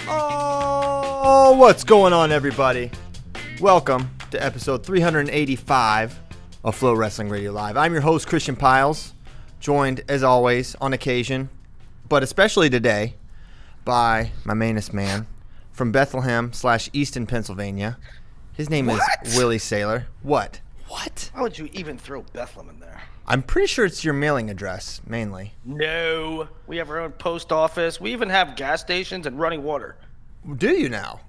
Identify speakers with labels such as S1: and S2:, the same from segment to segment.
S1: Oh, what's going on, everybody? Welcome to episode 385 of FloWrestling Radio Live. I'm your host, Christian Piles, joined, as always, on occasion, but especially today, by my mainest man from Bethlehem/Easton, Pennsylvania. His name is Willie Saylor. What?
S2: Why would you even throw Bethlehem in there?
S1: I'm pretty sure it's your mailing address, mainly.
S2: No. We have our own post office. We even have gas stations and running water.
S1: Do you now?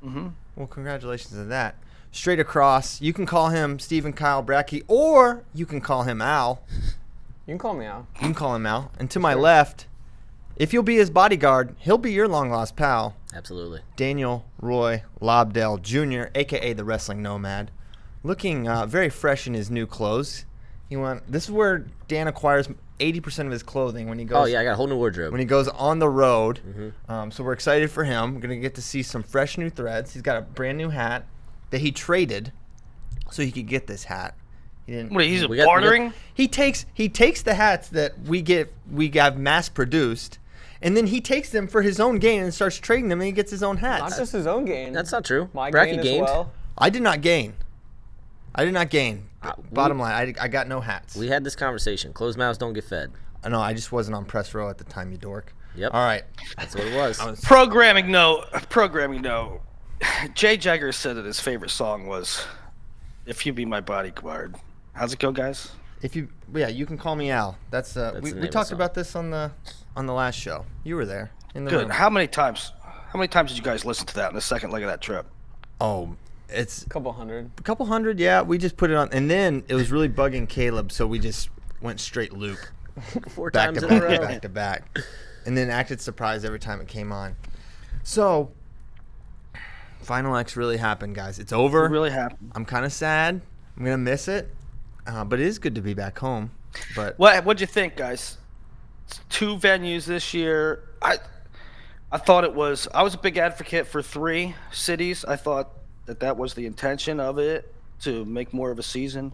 S2: Mm-hmm.
S1: Well, congratulations on that. Straight across, you can call him Stephen Kyle Brackey, or you can call him Al.
S3: You can call me Al.
S1: You can call him Al. And to my left, if you'll be his bodyguard, he'll be your long-lost pal.
S4: Absolutely.
S1: Daniel Roy Lobdell Jr., a.k.a. the Wrestling Nomad, looking very fresh in his new clothes. This is where Dan acquires 80% of his clothing when he goes.
S4: Oh yeah, I got a whole new wardrobe.
S1: When he goes on the road.
S4: Mm-hmm.
S1: So we're excited for him. We're gonna get to see some fresh new threads. He's got a brand new hat that he traded so he could get this hat. He didn't.
S2: What, he's bartering?
S1: He takes the hats that we have mass produced, and then he takes them for his own gain and starts trading them, and he gets his own hats.
S3: Not just his own gain.
S4: That's not true.
S3: My
S4: Brackey
S3: gain
S4: gained.
S3: as well.
S1: I did not gain. Bottom line, I got no hats.
S4: We had this conversation. Closed mouths don't get fed.
S1: No, I just wasn't on press row at the time, you dork.
S4: Yep.
S1: All right.
S4: That's what it was.
S2: Programming note. Jay Jagger said that his favorite song was "If You Be My Bodyguard." How's it go, guys?
S1: You can call me Al. That's
S4: the name
S1: we
S4: of the
S1: talked
S4: song.
S1: about this on the last show. You were there in the
S2: Good.
S1: room.
S2: How many times did you guys listen to that in the second leg of that trip?
S1: Oh, it's
S3: A couple hundred.
S1: a couple hundred. Yeah, we just put it on, and then it was really bugging Caleb, so we just went straight loop,
S4: 4
S1: back
S4: times
S1: to
S4: in a
S1: back,
S4: row.
S1: back to back, and then acted surprised every time it came on. So, Final X really happened, guys. It's over.
S2: It really happened.
S1: I'm kind of sad. I'm gonna miss it, but it is good to be back home. But
S2: What'd you think, guys? 2 venues this year. I thought it was. I was a big advocate for 3 cities. I thought that was the intention of it, to make more of a season.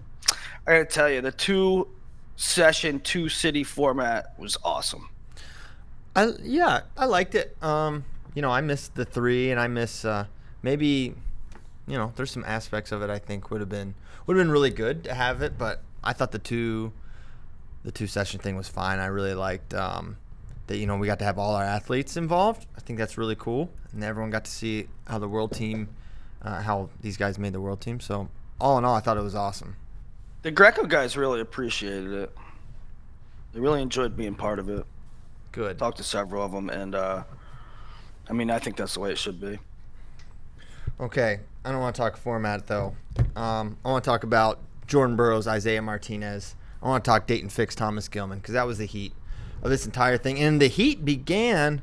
S2: I gotta tell you, the 2-session, 2-city format was awesome.
S1: I liked it. I missed the 3, and I miss maybe, there's some aspects of it I think would have been really good to have it, but I thought the 2-session thing was fine. I really liked that we got to have all our athletes involved. I think that's really cool, and everyone got to see how the world team, how these guys made the world team. So all in all, I thought it was awesome.
S2: The Greco guys really appreciated it. They really enjoyed being part of it.
S1: Good.
S2: Talked to several of them, and I think that's the way it should be.
S1: Okay, I don't want to talk format though. I want to talk about Jordan Burroughs, Isaiah Martinez. I want to talk Dayton Fix, Thomas Gilman, because that was the heat of this entire thing. And the heat began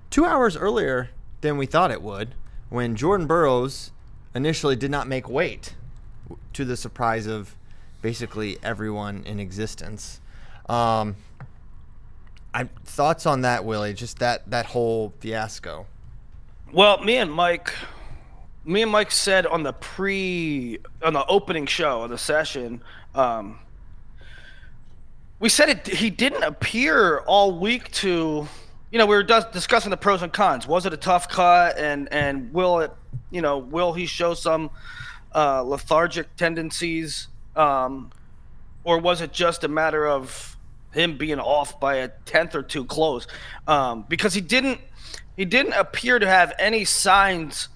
S1: 2 hours earlier than we thought it would, when Jordan Burroughs initially did not make weight, to the surprise of basically everyone in existence. Thoughts on that, Willie? Just that whole fiasco.
S2: Well, me and Mike said on the opening show of the session, we said he didn't appear all week to, we were discussing the pros and cons. Was it a tough cut, and will he show some lethargic tendencies, or was it just a matter of him being off by a 10th or 2 close? Because he didn't appear to have any signs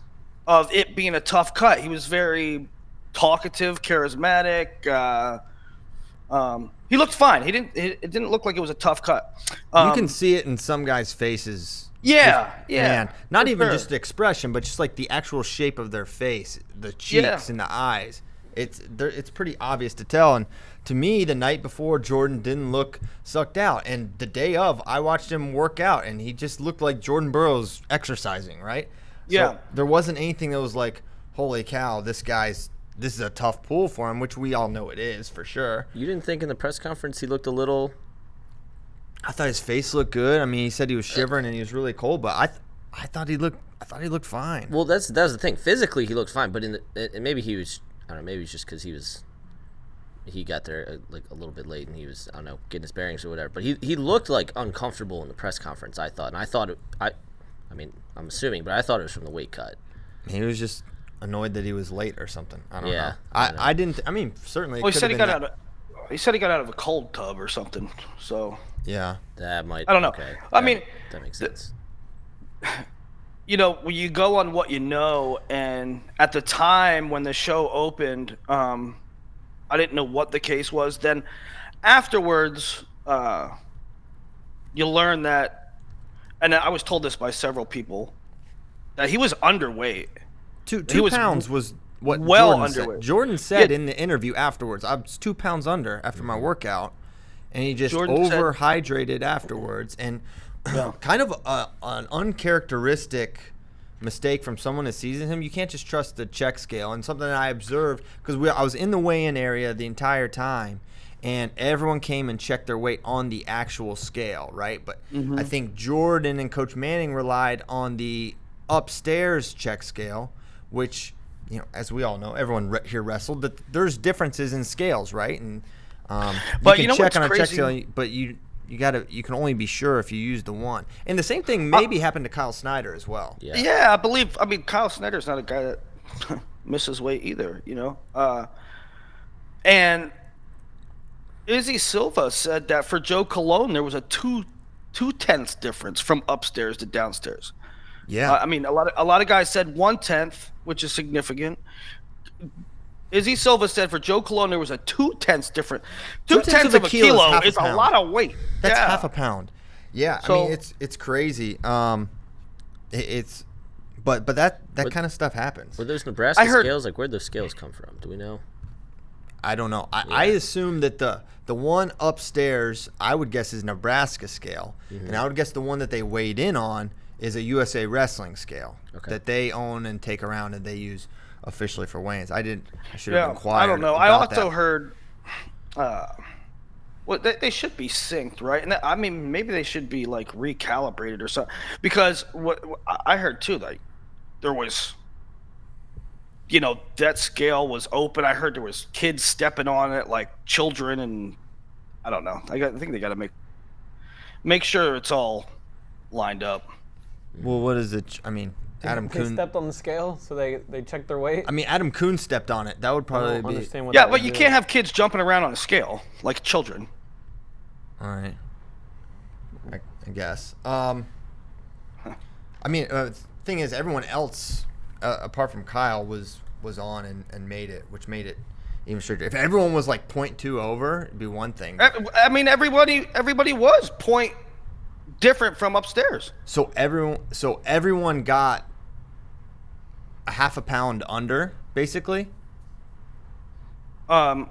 S2: of it being a tough cut. He was very talkative, charismatic. He looked fine. It didn't look like it was a tough cut.
S1: You can see it in some guys' faces.
S2: Yeah.
S1: Man, not even
S2: sure.
S1: just the expression, but just like the actual shape of their face, the cheeks and the eyes. It's pretty obvious to tell. And to me, the night before, Jordan didn't look sucked out, and the day of, I watched him work out, and he just looked like Jordan Burroughs exercising, right?
S2: Yeah.
S1: So there wasn't anything that was like, holy cow, this is a tough pull for him, which we all know it is for sure.
S4: You didn't think in the press conference he looked a little?
S1: I thought his face looked good. I mean, he said he was shivering and he was really cold, but I thought he looked fine.
S4: Well, that was the thing. Physically, he looked fine, but maybe he was. I don't know. Maybe it's just because he got there like a little bit late and he was, I don't know, getting his bearings or whatever. But he looked like uncomfortable in the press conference, I thought, and I thought I mean, I'm assuming, but I thought it was from the weight cut.
S1: He was just annoyed that he was late or something. I don't know.
S4: I don't know.
S1: I didn't. I mean, certainly.
S2: Well, he said he got out of. He said he got out of a cold tub or something. So.
S1: Yeah.
S4: That might.
S2: I don't know.
S4: Okay.
S2: I mean,
S4: that makes sense.
S2: You know, when you go on what you know, and at the time when the show opened, I didn't know what the case was. Then afterwards, you learn that, and I was told this by several people, that he was underweight.
S1: Two
S2: was
S1: pounds was what
S2: well
S1: Jordan said.
S2: underweight.
S1: Jordan said
S2: Yeah.
S1: in the interview afterwards, I was 2 pounds under after my workout, and he just
S2: Jordan said-
S1: overhydrated afterwards, and kind of an uncharacteristic mistake from someone that seasoned him. You can't just trust the check scale, and something that I observed because I was in the weigh-in area the entire time, and everyone came and checked their weight on the actual scale, right? But I think Jordan and Coach Manning relied on the upstairs check scale, which, you know, as we all know, everyone here wrestled, that there's differences in scales, right? And
S2: But
S1: you
S2: you
S1: can
S2: know
S1: check
S2: what's
S1: on a check
S2: crazy?
S1: scale, but you can only be sure if you use the one. And the same thing maybe happened to Kyle Snyder as well.
S4: Yeah.
S2: Yeah, I mean, Kyle Snyder's not a guy that misses weight either, you know. And Izzy Silva said that for Joe Colon, there was a two-tenths difference from upstairs to downstairs.
S1: Yeah.
S2: I mean, a lot of guys said 1/10, which is significant. Izzy Silva said for Joe Colon, there was a 2/10 difference. 2/10 of a kilo is a lot of weight.
S1: That's
S2: Yeah.
S1: half a pound. Yeah, I
S2: So-
S1: mean it's crazy. It's but that kind of stuff happens.
S4: Were those Nebraska
S2: I heard-
S4: scales? Like, where'd those scales come from? Do we know?
S1: I don't know. I assume that the one upstairs I would guess is Nebraska scale, and I would guess the one that they weighed in on is a USA Wrestling scale that they own and take around and they use officially for weigh-ins. I should have inquired.
S2: I don't know. I
S1: about
S2: also
S1: that.
S2: heard, well, they should be synced, right? And I mean, maybe they should be like recalibrated or something. Because what I heard too, like there was, you know, that scale was open. I heard there was kids stepping on it, like children, and I don't know. I think they got to make sure it's all lined up.
S1: Well, what is it? I mean, Adam
S3: They
S1: Kuhn.
S3: stepped on the scale, so they checked their weight.
S1: I mean, Adam Kuhn stepped on it. That would
S3: I
S1: probably
S3: don't
S1: be.
S3: understand what
S2: Yeah,
S3: that
S2: but
S3: would
S2: you
S3: do.
S2: can't have kids jumping around on a scale like children.
S1: All right. I guess. I mean, thing is, everyone else apart from Kyle was on and made it, which made it even stricter. If everyone was like 0.2 over, it'd be one thing.
S2: I mean, everybody was point different from upstairs.
S1: So everyone got a half a pound under, basically.
S2: All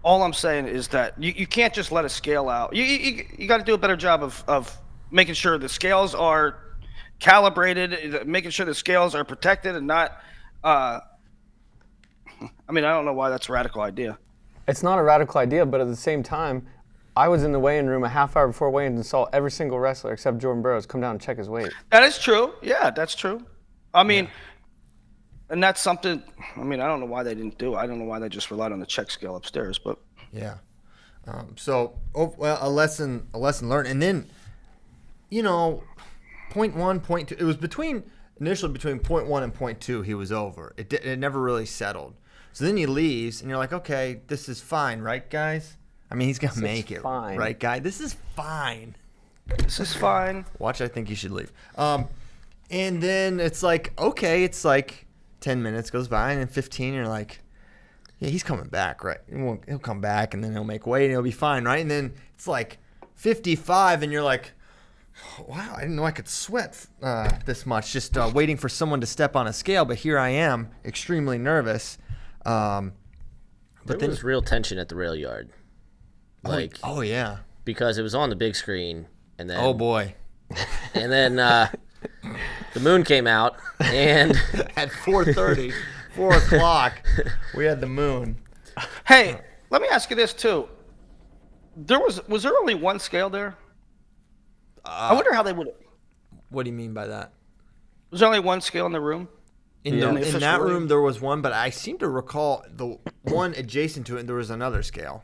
S2: I'm saying is that you can't just let a scale out. You got to do a better job of making sure the scales are calibrated, making sure the scales are protected and not. I mean, I don't know why that's a radical idea.
S3: It's not a radical idea, but at the same time, I was in the weigh-in room a half hour before weigh-in and saw every single wrestler except Jordan Burroughs come down and check his weight.
S2: That is true. Yeah, that's true. I mean, and that's something. I mean, I don't know why they didn't do it. I don't know why they just relied on the check scale upstairs. But
S1: Yeah. A lesson learned, and then, you know, 0.1, 0.2. It was initially between 0.1 and 0.2. He was over. It never really settled. So then he leaves, and you're like, okay, this is fine, right, guys? I mean, he's gonna make it,
S3: fine.
S1: right, guy? This is fine.
S2: this is fine.
S1: Watch, I think you should leave. And then it's like, okay, it's like 10 minutes goes by, and then 15, you're like, yeah, he's coming back, right? He'll come back, and then he'll make weight, and he'll be fine, right? And then it's like 55, and you're like, wow, I didn't know I could sweat this much just waiting for someone to step on a scale, but here I am, extremely nervous.
S4: There was real tension at the rail yard. Like,
S1: oh yeah,
S4: because it was on the big screen, and then
S1: oh boy,
S4: and then the moon came out, and
S1: at 4:30, 4 o'clock, we had the moon.
S2: Hey, let me ask you this too. Was there only one scale there? I wonder how they would.
S1: What do you mean by that?
S2: Was there only one scale in the room?
S1: In
S2: the
S1: that
S2: official
S1: room,
S2: room?
S1: there was one, but I seem to recall the one adjacent to it, there was another scale.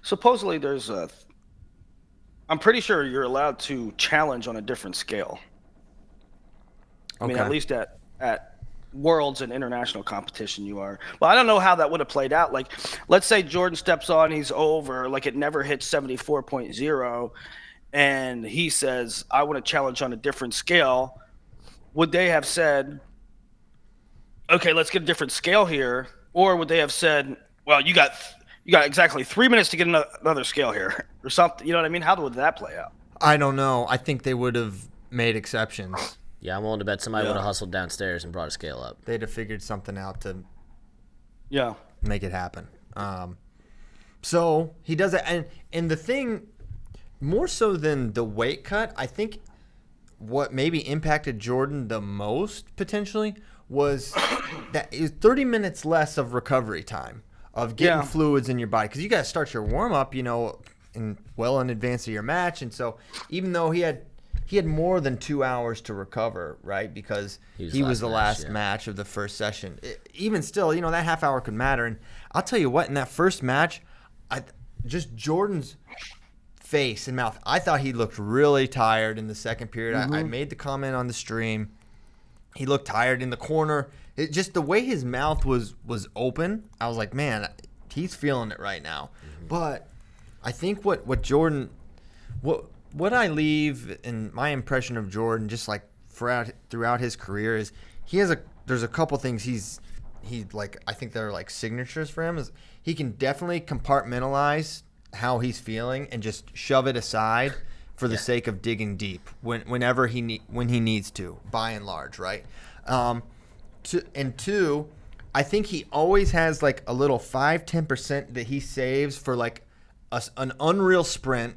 S2: Supposedly there's I'm pretty sure you're allowed to challenge on a different scale. I mean, at least at worlds and international competition you are. But I don't know how that would have played out. Like, let's say Jordan steps on, he's over, like it never hit 74.0, and he says, I want to challenge on a different scale. Would they have said, okay, let's get a different scale here? Or would they have said, well, you got exactly 3 minutes to get another scale here or something? You know what I mean? How would that play out?
S1: I don't know. I think they would have made exceptions.
S4: Yeah, I'm willing to bet somebody would have hustled downstairs and brought a scale up.
S1: They'd have figured something out to make it happen. So he does it. And the thing, more so than the weight cut, I think what maybe impacted Jordan the most potentially was that it was 30 minutes less of recovery time, of getting fluids in your body. Because you got to start your warm-up, well in advance of your match. And so even though he had more than 2 hours to recover, right? Because he was the last match of the first session. Even still, that half hour could matter. And I'll tell you what, in that first match, just Jordan's face and mouth, I thought he looked really tired in the second period. I made the comment on the stream. He looked tired in the corner. Just the way his mouth was open, I was like, man, he's feeling it right now. But I think what Jordan – what I leave in my impression of Jordan, just like throughout his career, is there's a couple things I think they're like signatures for him. Is he can definitely compartmentalize how he's feeling and just shove it aside for the sake of digging deep whenever he needs to, by and large, right? Two, I think he always has like a little 5-10% that he saves for like an unreal sprint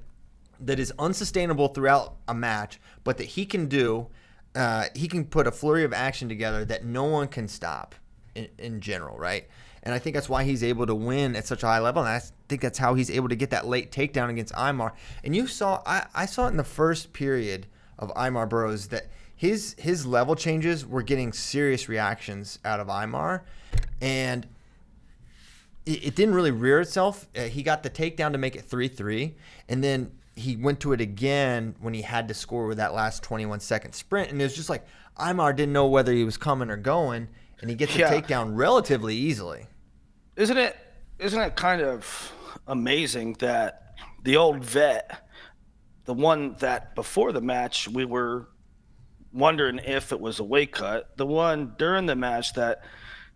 S1: that is unsustainable throughout a match, but that he can do. He can put a flurry of action together that no one can stop in general, right? And I think that's why he's able to win at such a high level, and I think that's how he's able to get that late takedown against Imar. And I saw it in the first period of Imar Burroughs that his level changes were getting serious reactions out of Imar, and it didn't really rear itself. He got the takedown to make it 3-3, and then he went to it again when he had to score with that last 21-second sprint, and it was just like Imar didn't know whether he was coming or going, and he gets the takedown relatively easily.
S2: Isn't it kind of amazing that the old vet, the one that before the match we were wondering if it was a weight cut, the one during the match that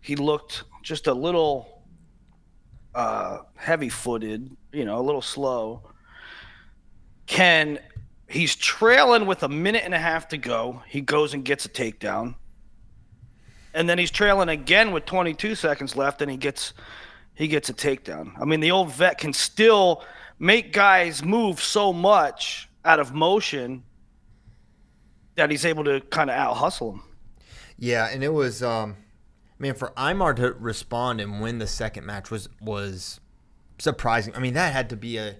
S2: he looked just a little heavy-footed, a little slow, he's trailing with a minute and a half to go. He goes and gets a takedown. And then he's trailing again with 22 seconds left, and he gets a takedown. I mean, the old vet can still make guys move so much out of motion that he's able to kind of out-hustle them.
S1: Yeah, and it was for Imar to respond and win the second match was surprising. I mean, that had to be a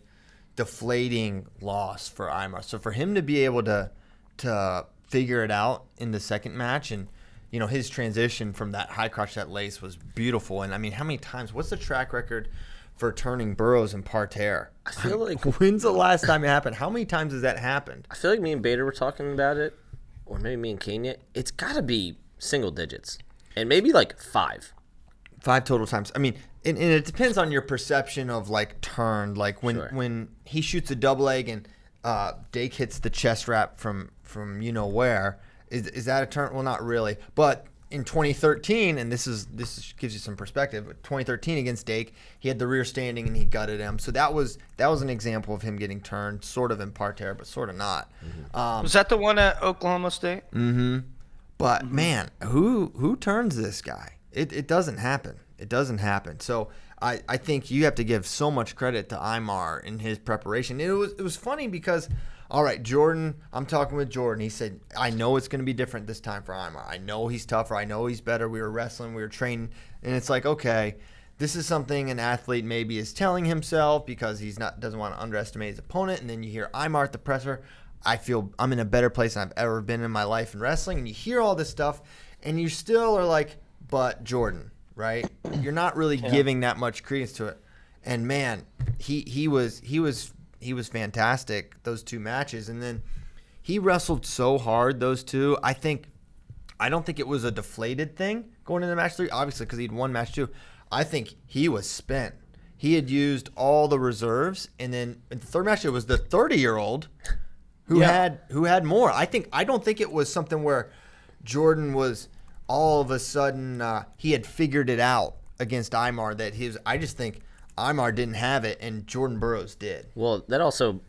S1: deflating loss for Imar. So for him to be able to figure it out in the second match, and his transition from that high crotch, that lace was beautiful. And I mean, how many times? What's the track record for turning Burroughs in parterre?
S4: I feel like
S1: when's the last time it happened? How many times has that happened?
S4: I feel like me and Bader were talking about it, or maybe me and Kenya. It's got to be single digits, and maybe like 5
S1: total times. I mean, and it depends on your perception of like turn. Like when he shoots a double leg and Dake hits the chest wrap from where. Is that a turn? Well, not really. But in 2013, and this gives you some perspective. 2013 against Dake, he had the rear standing and he gutted him. So that was an example of him getting turned, sort of in parterre, but sort of not.
S2: Mm-hmm. Was that the one at Oklahoma State?
S1: Mm-hmm. But man, who turns this guy? It doesn't happen. It doesn't happen. So I think you have to give so much credit to Imar in his preparation. It was funny because, all right, Jordan, I'm talking with Jordan. He said, I know it's going to be different this time for Imar. I know he's tougher. I know he's better. We were wrestling. We were training. And it's like, okay, this is something an athlete maybe is telling himself because doesn't want to underestimate his opponent. And then you hear Imar at the presser. I feel I'm in a better place than I've ever been in my life in wrestling. And you hear all this stuff, and you still are like, but Jordan, right? You're not really giving that much credence to it. And man, he he was fantastic those 2 matches. And then he wrestled so hard those 2. I don't think it was a deflated thing going into match 3, obviously, because he'd won match 2. I think he was spent. He had used all the reserves, and then in the 3rd match, it was the 30-year-old who had more. I don't think it was something where Jordan was all of a sudden he had figured it out against Imar. I just think Imar didn't have it, and Jordan Burroughs did.
S4: Well, that also,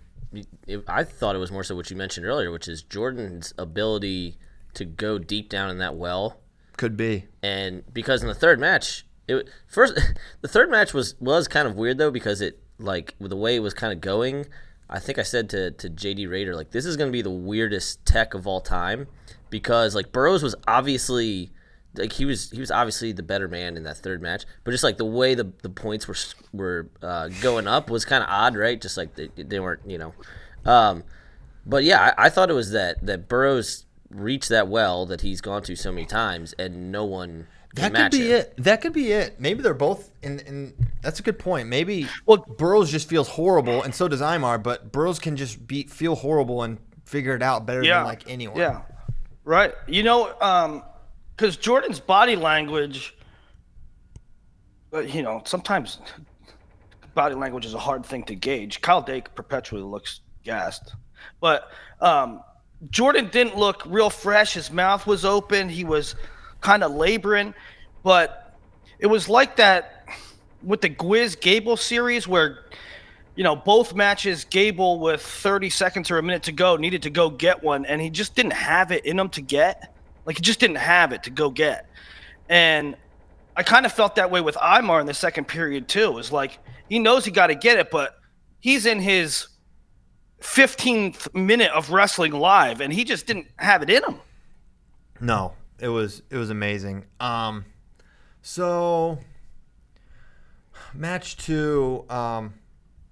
S4: I thought it was more so what you mentioned earlier, which is Jordan's ability to go deep down in that well.
S1: Could be.
S4: And because in the 3rd match, the 3rd match was kind of weird though, because it, like, with the way it was kind of going, I think I said to JD Rader, like, this is going to be the weirdest tech of all time, because like Burroughs was obviously, like, he was obviously the better man in that 3rd match, but just like the way the points were going up was kind of odd, right? Just like they weren't, but yeah, I thought it was that Burroughs reached that well that he's gone to so many times, and no one.
S1: That could be it. That could be it. Maybe they're both in that's a good point. Maybe Burroughs just feels horrible, and so does Imar, but Burroughs can just feel horrible and figure it out better than like anyone.
S2: Yeah. Right. Because Jordan's body language, sometimes body language is a hard thing to gauge. Kyle Dake perpetually looks gassed. But Jordan didn't look real fresh. His mouth was open. He was kind of laboring, but it was like that with the Gwiz Gable series where, both matches Gable with 30 seconds or a minute to go needed to go get one, and he just didn't have it in him to get. Like, he just didn't have it to go get. And I kind of felt that way with Imar in the 2nd period too. It was like he knows he got to get it, but he's in his 15th minute of wrestling live, and he just didn't have it in him.
S1: No. It was amazing. So match 2,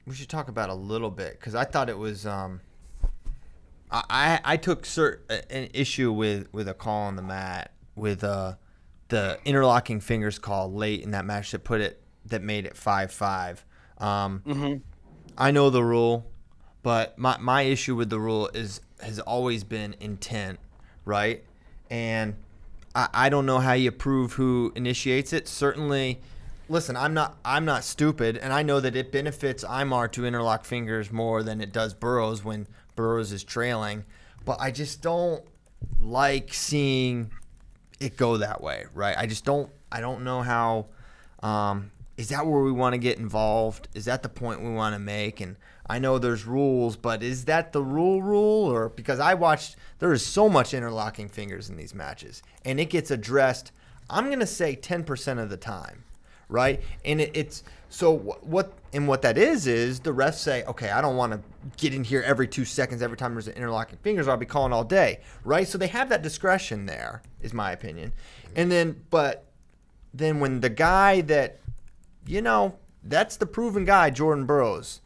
S1: we should talk about a little bit, because I thought it was I took an issue with a call on the mat with the interlocking fingers call late in that match that made it 5-5. I know the rule, but my issue with the rule has always been intent, right? And I don't know how you prove who initiates it. Certainly, listen, I'm not stupid, and I know that it benefits Imar to interlock fingers more than it does Burroughs when Burroughs is trailing. But I just don't like seeing it go that way, right? I don't know how. Is that where we want to get involved? Is that the point we want to make? And I know there's rules, but is that the rule? Or because there is so much interlocking fingers in these matches, and it gets addressed, I'm going to say 10% of the time, right? And it's so what that is the refs say, okay, I don't want to get in here every 2 seconds every time there's an interlocking fingers, or I'll be calling all day, right? So they have that discretion there, is my opinion. And then when the guy that, that's the proven guy, Jordan Burroughs,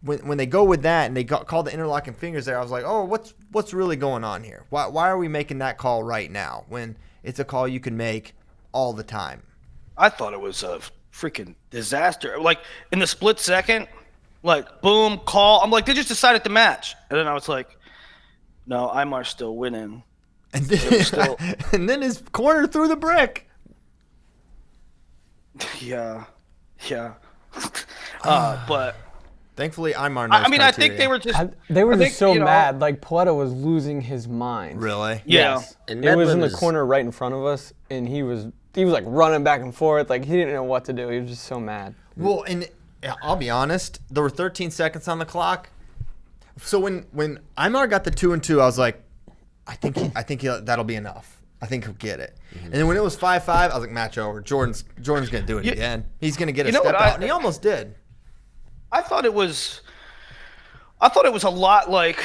S1: when they go with that and they call the interlocking fingers there, I was like, oh, what's really going on here? Why are we making that call right now when it's a call you can make all the time?
S2: I thought it was a freaking disaster. Like, in the split second, like, boom, call. I'm like, they just decided the match. And then I was like, no, Imar's still winning.
S1: And then his corner threw the brick.
S2: Yeah. But
S1: thankfully, Imar knows
S2: I think they were just
S3: mad. Like, Poeta was losing his mind.
S1: Really?
S2: Yeah.
S3: Yes. And it was in the corner right in front of us, and he was like running back and forth. Like, he didn't know what to do. He was just so mad.
S1: Well, and I'll be honest, there were 13 seconds on the clock. So when Imar got the 2-2, I was like, I think that'll be enough. I think he'll get it. Mm-hmm. And then when it was 5-5, I was like, match over. Jordan's going to do it again. He's going to get a step out, and he almost did.
S2: I thought it was a lot like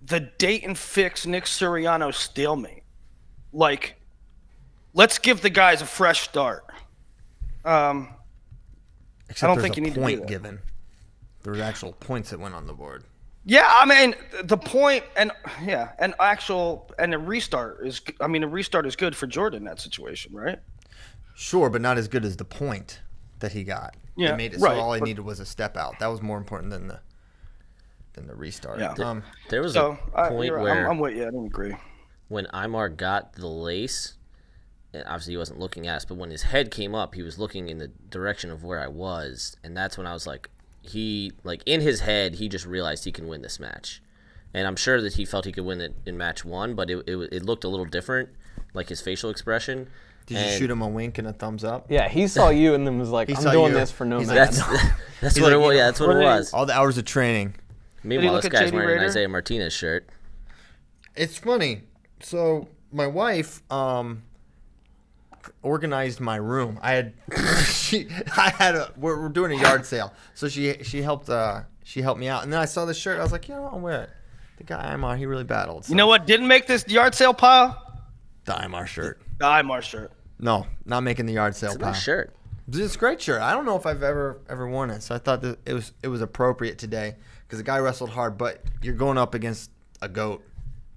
S2: the Dayton Fix Nick Suriano stalemate. Like, let's give the guys a fresh start.
S1: Except
S2: I don't think you need to do that.
S1: Given. There were actual points that went on the board.
S2: Yeah, I mean the point and the restart is. I mean, a restart is good for Jordan in that situation, right?
S1: Sure, but not as good as the point that he got.
S2: Yeah,
S1: it made it
S2: right,
S1: so all he needed was a step out. That was more important than the restart.
S2: Yeah.
S4: There was a point where
S2: I'm with you. I don't agree.
S4: when Imar got the lace, and obviously he wasn't looking at us, but when his head came up, he was looking in the direction of where I was, and that's when I was like, in his head, he just realized he can win this match. And I'm sure that he felt he could win it in match 1, but it looked a little different, like his facial expression.
S1: Did you shoot him a wink and a thumbs up?
S3: Yeah, he saw you and then was like, I'm doing this for no man.
S4: That's what it was. Yeah, that's what it was.
S1: All the hours of training.
S4: Meanwhile, this guy's wearing an Isaiah Martinez shirt.
S1: It's funny. So my wife organized my room. We're doing a yard sale, so she helped me out, and then I saw this shirt. I was like, I'll wear it. The guy Imar, he really battled. So.
S2: You know what didn't make this yard sale pile?
S1: The Imar shirt.
S2: The Imar shirt.
S1: No, not making the yard sale
S4: It's a
S1: pile.
S4: nice shirt.
S1: It's a great shirt. I don't know if I've ever worn it, so I thought that it was appropriate today because the guy wrestled hard. But you're going up against a GOAT,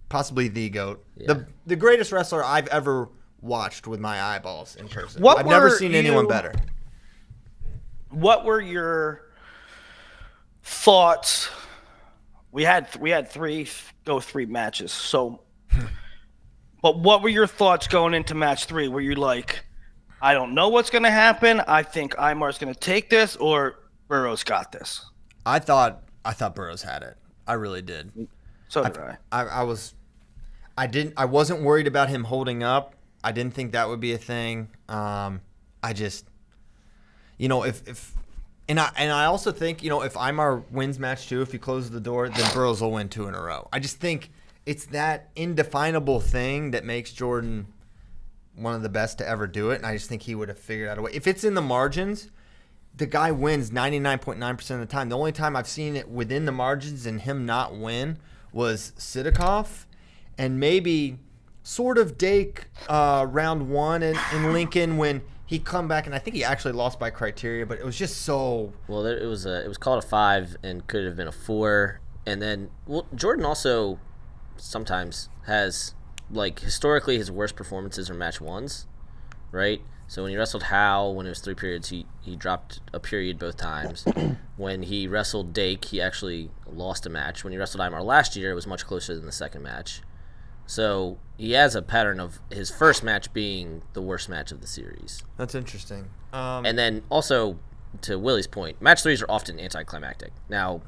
S1: possibly the GOAT,
S4: Yeah.
S1: the greatest wrestler I've ever watched with my eyeballs in person. I've never seen anyone better.
S2: What were your thoughts? We had three matches. So, but what were your thoughts going into match 3? Were you like, I don't know what's going to happen. I think Imar's going to take this, or Burroughs got this?
S1: I thought Burroughs had it. I really did.
S2: So did I.
S1: I wasn't worried about him holding up. I didn't think that would be a thing. I just, I also think, if Imar wins match 2, if he closes the door, then Burroughs will win 2 in a row. I just think it's that indefinable thing that makes Jordan one of the best to ever do it, and I just think he would have figured out a way. If it's in the margins, the guy wins 99.9% of the time. The only time I've seen it within the margins and him not win was Sidikoff, and maybe sort of Dake round 1 in Lincoln when he come back, and I think he actually lost by criteria, but it was just so...
S4: Well, it was called a 5 and could have been a 4, and then Jordan also sometimes has, historically his worst performances are match 1s, right? So when he wrestled Howe, when it was 3 periods, he dropped a period both times. When he wrestled Dake, he actually lost a match. When he wrestled Imar last year, it was much closer than the second match. So he has a pattern of his first match being the worst match of the series.
S1: That's interesting.
S4: And then also, to Willie's point, match 3s are often anticlimactic. Now,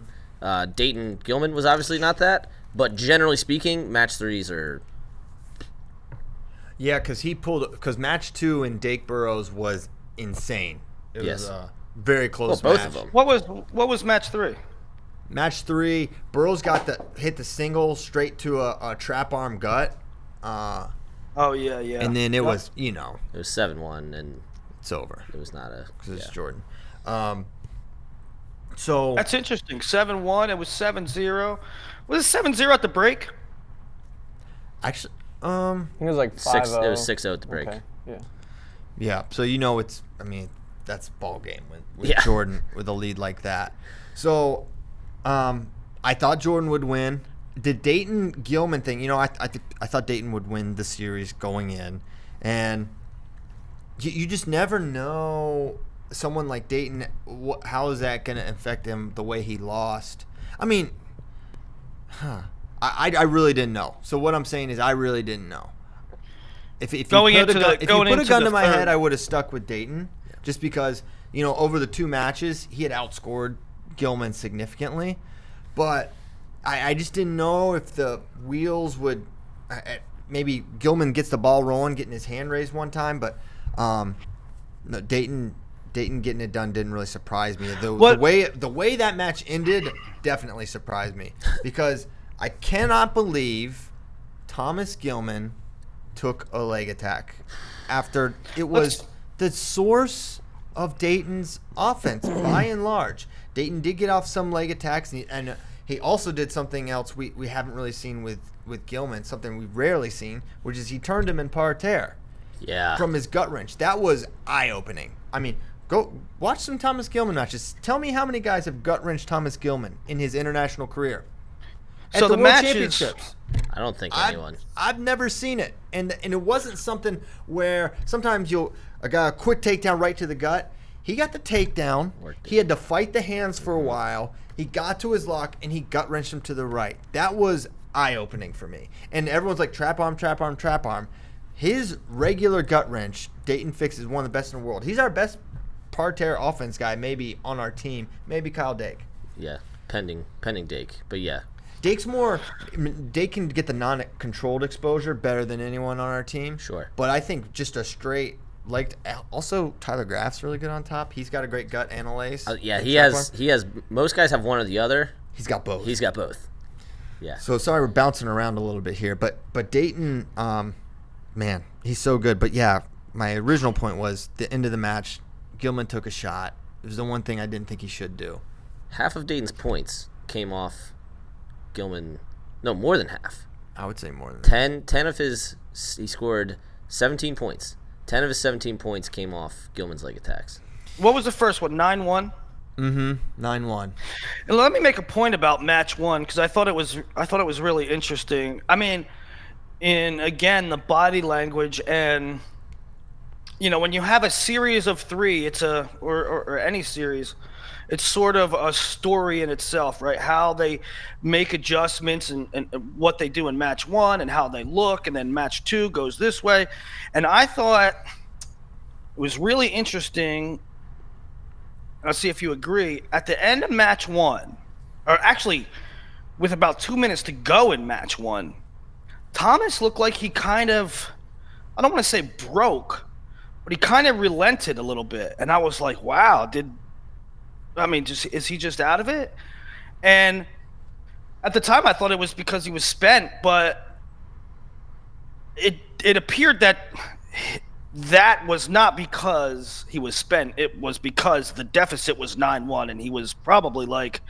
S4: Dayton Gilman was obviously not that, but generally speaking, match 3s are...
S1: Yeah, because match 2 in Dake Burroughs was insane. It was a very close match.
S4: Both of them.
S2: What was match 3?
S1: Match 3, Burroughs hit the single straight to a trap arm gut.
S2: Oh yeah.
S1: And then it was,
S4: It was 7-1, and
S1: it's over.
S4: it was not a...
S1: Because it's Jordan. So
S2: That's interesting. 7-1. It was 7-0. Was it 7-0 at the break?
S1: actually,
S3: I think it was like 5-0.
S4: It was 6-0 at the break.
S3: Okay. Yeah.
S1: yeah. So that's ball game with
S4: Yeah.
S1: Jordan with a lead like that. So, I thought Jordan would win. The Dayton Gilman thing, I thought Dayton would win the series going in, and you just never know someone like Dayton. How is that going to affect him the way he lost? I mean, I really didn't know. So what I'm saying is I really didn't know. If you put a gun to my head, I would have stuck with Dayton, just because over the 2 matches he had outscored Gilman significantly, but I just didn't know if the wheels would. Maybe Gilman gets the ball rolling, getting his hand raised one time, but no, Dayton getting it done didn't really surprise me. The way that match ended definitely surprised me, because I cannot believe Thomas Gilman took a leg attack after it was the source of Dayton's offense by and large. Dayton did get off some leg attacks, and he also did something else we haven't really seen with Gilman, something we've rarely seen, which is he turned him in parterre from his gut wrench. That was eye-opening. I mean, go watch some Thomas Gilman matches. Tell me how many guys have gut wrenched Thomas Gilman in his international career.
S2: So the
S1: World
S2: matches,
S1: Championships.
S4: I don't think anyone.
S1: I've never seen it, and it wasn't something where sometimes a quick takedown right to the gut. He got the takedown. He had to fight the hands for a while. He got to his lock, and he gut wrenched him to the right. That was eye-opening for me. And everyone's like, trap arm, trap arm, trap arm. His regular gut wrench, Dayton Fix, is one of the best in the world. He's our best parterre offense guy, maybe on our team, maybe Kyle Dake.
S4: Yeah, pending Dake, but yeah.
S1: Dake can get the non-controlled exposure better than anyone on our team.
S4: Sure.
S1: But I think just a straight, also Tyler Graff's really good on top. He's got a great gut analyze.
S4: Yeah, he has. Most guys have one or the other.
S1: He's got both. Yeah. So sorry we're bouncing around a little bit here, but Dayton, man, he's so good. But yeah, my original point was the end of the match, Gilman took a shot. It was the one thing I didn't think he should do.
S4: Half of Dayton's points came off Gilman. No, more than half.
S1: I would say more than that.
S4: 10 of his, he scored 17 points. 10 of his 17 points came off Gilman's leg attacks.
S2: What was the first one? 9-1?
S1: Mm-hmm. 9-1.
S2: And let me make a point about match one, because I thought it was really interesting. I mean, in again the body language, and when you have a series of three, it's or any series, it's sort of a story in itself, right? How they make adjustments and what they do in match one and how they look, and then match two goes this way. And I thought it was really interesting. I'll see if you agree. At the end of match one, or actually with about 2 minutes to go in match one, Thomas looked like he kind of, I don't want to say broke, but he kind of relented a little bit. And I was like, wow, is he just out of it? And at the time I thought it was because he was spent, but it appeared that was not because he was spent. It was because the deficit was 9-1, and he was probably like,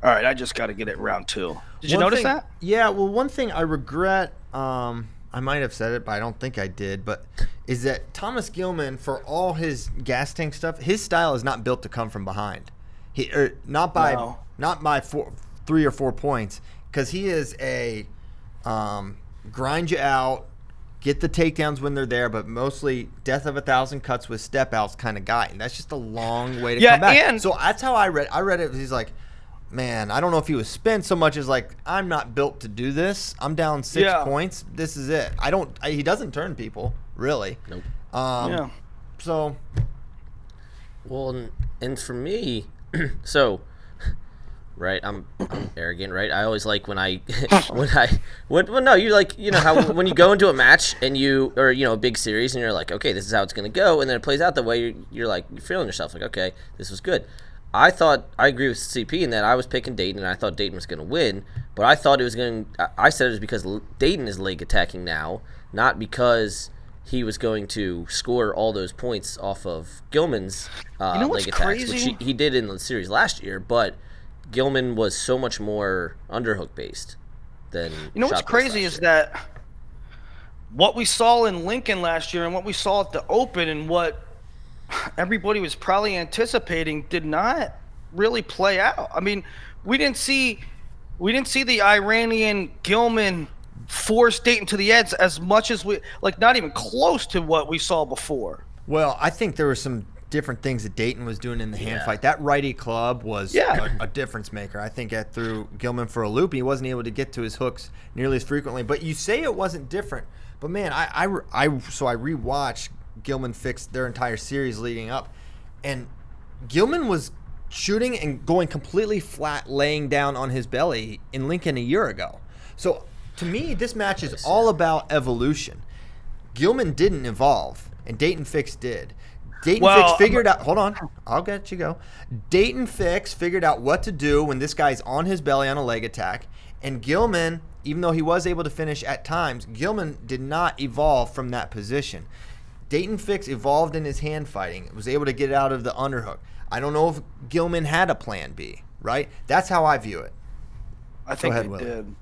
S2: all right, I just got to get it round two. Did you notice that?
S1: Yeah, well, one thing I regret, I might have said it, but I don't think I did, but is that Thomas Gilman, for all his gas tank stuff, his style is not built to come from behind. Not by 3 or 4 points, because he is a grind you out, get the takedowns when they're there, but mostly death of 1,000 cuts with step outs kind of guy. And that's just a long way to come back.
S2: And
S1: so that's how I read it. He's like, man, I don't know if he was spent so much as like, I'm not built to do this. I'm down 6 points. This is it. He doesn't turn people, really.
S4: Nope.
S1: So.
S4: Well, and for me, so, right, I'm arrogant, right? I always like when how when you go into a match and a big series and you're like, okay, this is how it's going to go, and then it plays out the way you're like, you're feeling yourself like, okay, this was good. I agree with CP in that I was picking Dayton, and I thought Dayton was going to win, but I thought I said it was because Dayton is leg attacking now, not because he was going to score all those points off of Gilman's leg attacks,
S2: crazy?
S4: which he did in the series last year, but Gilman was so much more underhook based than.
S2: What's crazy is that what we saw in Lincoln last year and what we saw at the Open and what everybody was probably anticipating did not really play out. I mean, we didn't see the Iranian Gilman force Dayton to the edge as much as not even close to what we saw before.
S1: Well, I think there were some different things that Dayton was doing in the hand fight. That righty club was a difference maker. I think it threw Gilman for a loop. He wasn't able to get to his hooks nearly as frequently. But you say it wasn't different. But man, I rewatched Gilman fix their entire series leading up, and Gilman was shooting and going completely flat, laying down on his belly in Lincoln a year ago. So to me, this match is all about evolution. Gilman didn't evolve, and Dayton Fix did. Fix figured out. Hold on, I'll let you go. Dayton Fix figured out what to do when this guy's on his belly on a leg attack, and Gilman, even though he was able to finish at times, Gilman did not evolve from that position. Dayton Fix evolved in his hand fighting, was able to get out of the underhook. I don't know if Gilman had a plan B, right? That's how I view it.
S2: I think he did.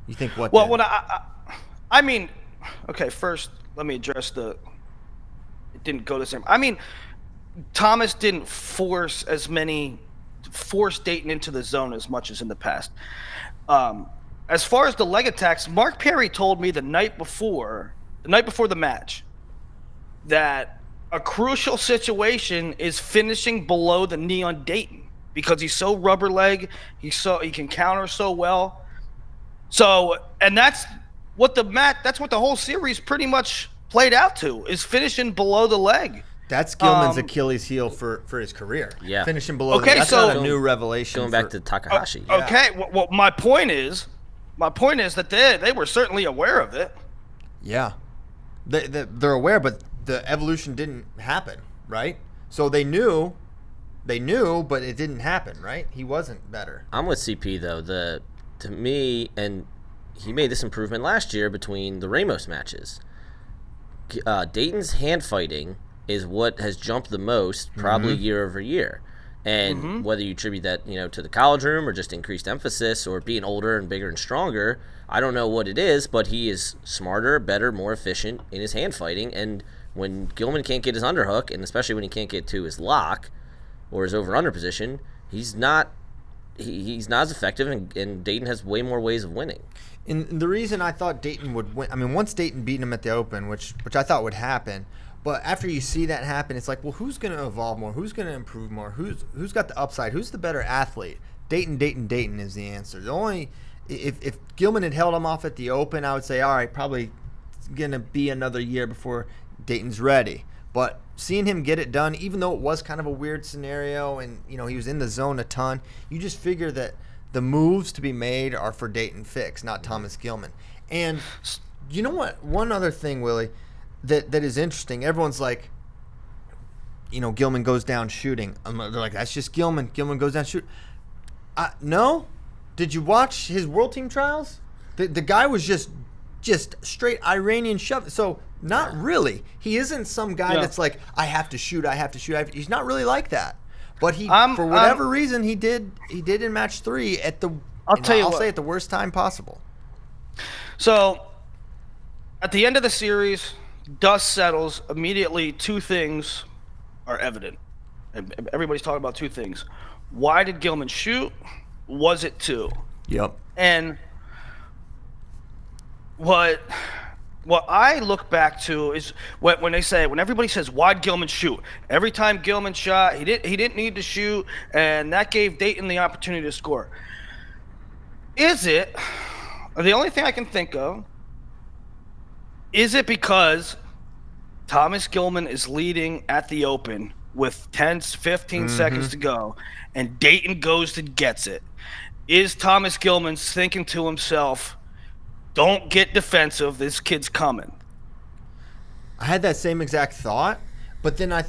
S1: You think what?
S2: Well, I mean, okay, first let me address it didn't go the same. I mean, Thomas didn't force Dayton into the zone as much as in the past. As far as the leg attacks, Mark Perry told me the night before the match, that a crucial situation is finishing below the knee on Dayton because he's so rubber leg. He can counter so well. So, and that's what the whole series pretty much played out to, is finishing below the leg.
S1: That's Gilman's Achilles heel for his career.
S4: Yeah.
S1: Finishing below the
S2: Okay,
S1: leg. That's
S2: so-
S1: not a new revelation.
S4: Going back to Takahashi.
S2: Okay, well, my point is that they were certainly aware of it.
S1: Yeah. They're aware, but the evolution didn't happen, right? So they knew, but it didn't happen, right? He wasn't better.
S4: I'm with CP though. To me, and he made this improvement last year between the Ramos matches. Dayton's hand fighting is what has jumped the most, probably year over year. And whether you attribute that, to the college room or just increased emphasis or being older and bigger and stronger, I don't know what it is, but he is smarter, better, more efficient in his hand fighting. And when Gilman can't get his underhook, and especially when he can't get to his lock or his over-under position, he's not as effective, and Dayton has way more ways of winning.
S1: And the reason I thought Dayton would win, I mean, once Dayton beat him at the Open, which I thought would happen, but after you see that happen, it's like, well, who's going to evolve more? Who's going to improve more? Who's got the upside? Who's the better athlete? Dayton is the answer. The only if Gilman had held him off at the Open, I would say, all right, probably it's going to be another year before Dayton's ready. But seeing him get it done, even though it was kind of a weird scenario and, he was in the zone a ton, you just figure that the moves to be made are for Dayton Fix, not Thomas Gilman. And you know what? One other thing, Willie, that is interesting. Everyone's like, Gilman goes down shooting. They're like, that's just Gilman. Gilman goes down shooting. No? Did you watch his World Team trials? The guy was just straight Iranian shove. So not really. He isn't some guy that's like, I have to shoot. He's not really like that. But for whatever reason, he did in match 3 at the I'll say at the worst time possible.
S2: So at the end of the series, dust settles. Immediately, two things are evident. And everybody's talking about two things. Why did Gilman shoot? Was it 2?
S1: Yep.
S2: And what I look back to is when everybody says, why'd Gilman shoot? Every time Gilman shot, he didn't need to shoot, and that gave Dayton the opportunity to score. Is it, the only thing I can think of, is it because Thomas Gilman is leading at the Open with 15 seconds to go, and Dayton goes and gets it? Is Thomas Gilman thinking to himself, don't get defensive, this kid's coming?
S1: I had that same exact thought, but then I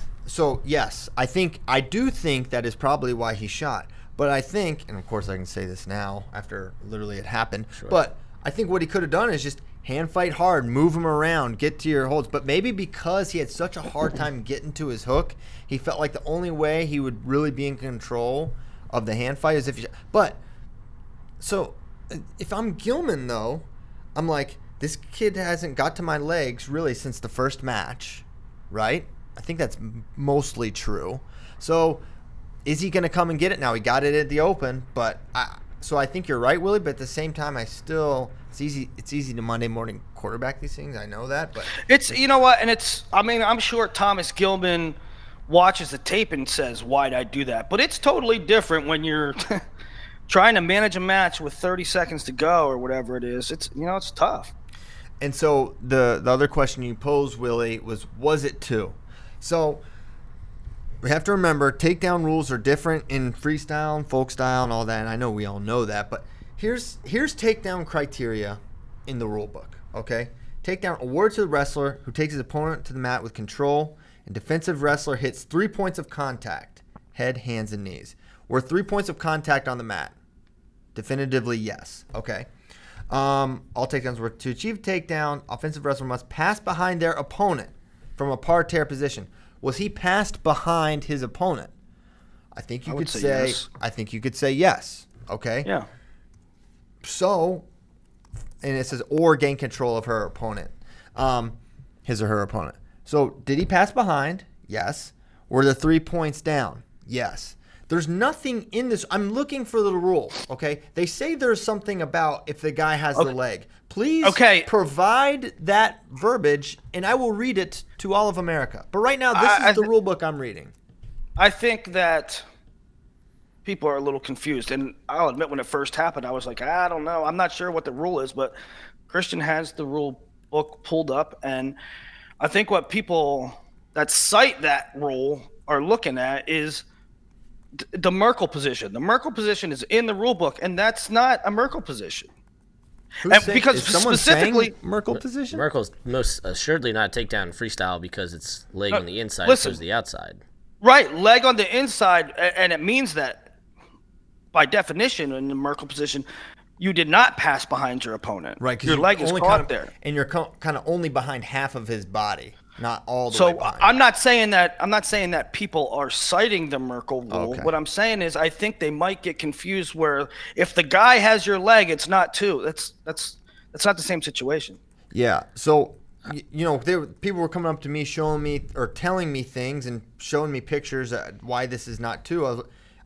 S1: do think that is probably why he shot. But I think, and of course I can say this now after literally it happened, but I think what he could have done is just hand fight hard, move him around, get to your holds. But maybe because he had such a hard time getting to his hook, he felt like the only way he would really be in control of the hand fight is if he. But so if I'm Gilman though, I'm like, this kid hasn't got to my legs really since the first match, right? I think that's mostly true. So is he going to come and get it now? He got it at the Open, but so I think you're right, Willie. But at the same time, it's easy to Monday morning quarterback these things. I know that, but
S2: I'm sure Thomas Gilman watches the tape and says, why'd I do that? But it's totally different when you're trying to manage a match with 30 seconds to go or whatever it is. It's tough.
S1: And so the other question you posed, Willie, was it 2? So we have to remember, takedown rules are different in freestyle and folk style and all that. And I know we all know that, but here's takedown criteria in the rule book. Okay, takedown award to the wrestler who takes his opponent to the mat with control, and defensive wrestler hits 3 points of contact: head, hands, and knees. Worth 3 points of contact on the mat. Definitively yes. Okay. All takedowns were to achieve takedown. Offensive wrestler must pass behind their opponent from a parterre position. Was he passed behind his opponent? I think you could say yes. I think you could say yes. Okay.
S2: Yeah.
S1: So, and it says or gain control of her opponent, his or her opponent. So, did he pass behind? Yes. Were the 3 points down? Yes. There's nothing in this. I'm looking for the rule, okay? They say there's something about if the guy has the leg. Please provide that verbiage, and I will read it to all of America. But right now, this is the rule book I'm reading.
S2: I think that people are a little confused. And I'll admit, when it first happened, I was like, I don't know. I'm not sure what the rule is. But Christian has the rule book pulled up. And I think what people that cite that rule are looking at is the Merkel position. The Merkel position is in the rule book, and that's not a Merkel position.
S1: Because is someone specifically Merkel position?
S4: Merkel's most assuredly not a takedown freestyle because it's leg on the inside as opposed to the outside.
S2: Right, leg on the inside, and it means that by definition in the Merkel position, you did not pass behind your opponent.
S1: Right, because
S2: your leg is caught there,
S1: and you're kind of only behind half of his body. Not all the way behind.
S2: I'm not saying that people are citing the Merkel rule. Okay. What I'm saying is I think they might get confused where if the guy has your leg, it's not two. That's not the same situation.
S1: Yeah. So, people were coming up to me, showing me or telling me things and showing me pictures why this is not two.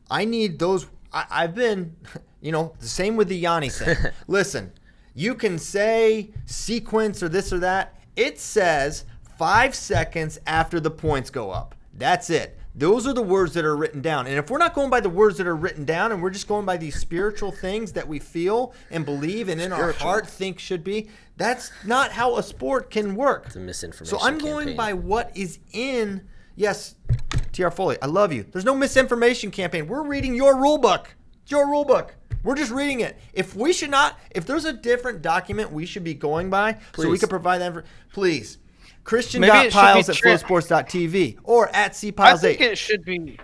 S1: I need those. I've been, the same with the Yanni thing. Listen, you can say sequence or this or that. It says 5 seconds after the points go up. That's it. Those are the words that are written down. And if we're not going by the words that are written down and we're just going by these spiritual things that we feel and believe and in our heart think should be, that's not how a sport can work.
S4: It's a misinformation
S1: So I'm going by what is in, yes, TR Foley, I love you. There's no misinformation campaign. We're reading your rule book. It's your rule book. We're just reading it. If there's a different document we should be going by so we can provide that, please. Christian.piles at flowsports.tv or at cpiles8.
S2: I think it should be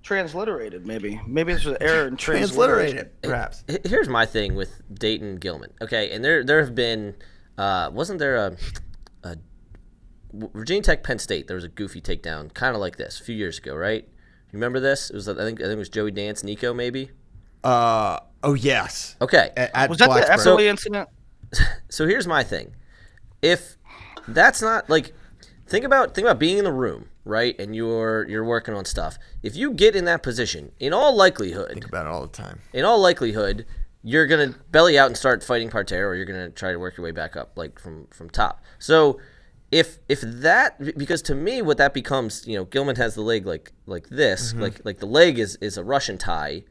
S2: transliterated, maybe. Maybe there's an error in transliteration.
S1: Perhaps.
S4: Here's my thing with Dayton Gilman. Okay, and there have been, wasn't there a Virginia Tech Penn State, there was a goofy takedown, kind of like this, a few years ago, right? You remember this? It was I think it was Joey Dance, Nico, maybe?
S1: Oh, yes.
S4: Okay.
S2: Was that the Epperly incident?
S4: So here's my thing. If that's not think about being in the room, right? And you're working on stuff. If you get in that position, in all likelihood,
S1: think about it all the time.
S4: In all likelihood, you're gonna belly out and start fighting parterre, or you're gonna try to work your way back up, from top. So if that, because to me, what that becomes, Gilman has the leg like this, like the leg is a Russian tie,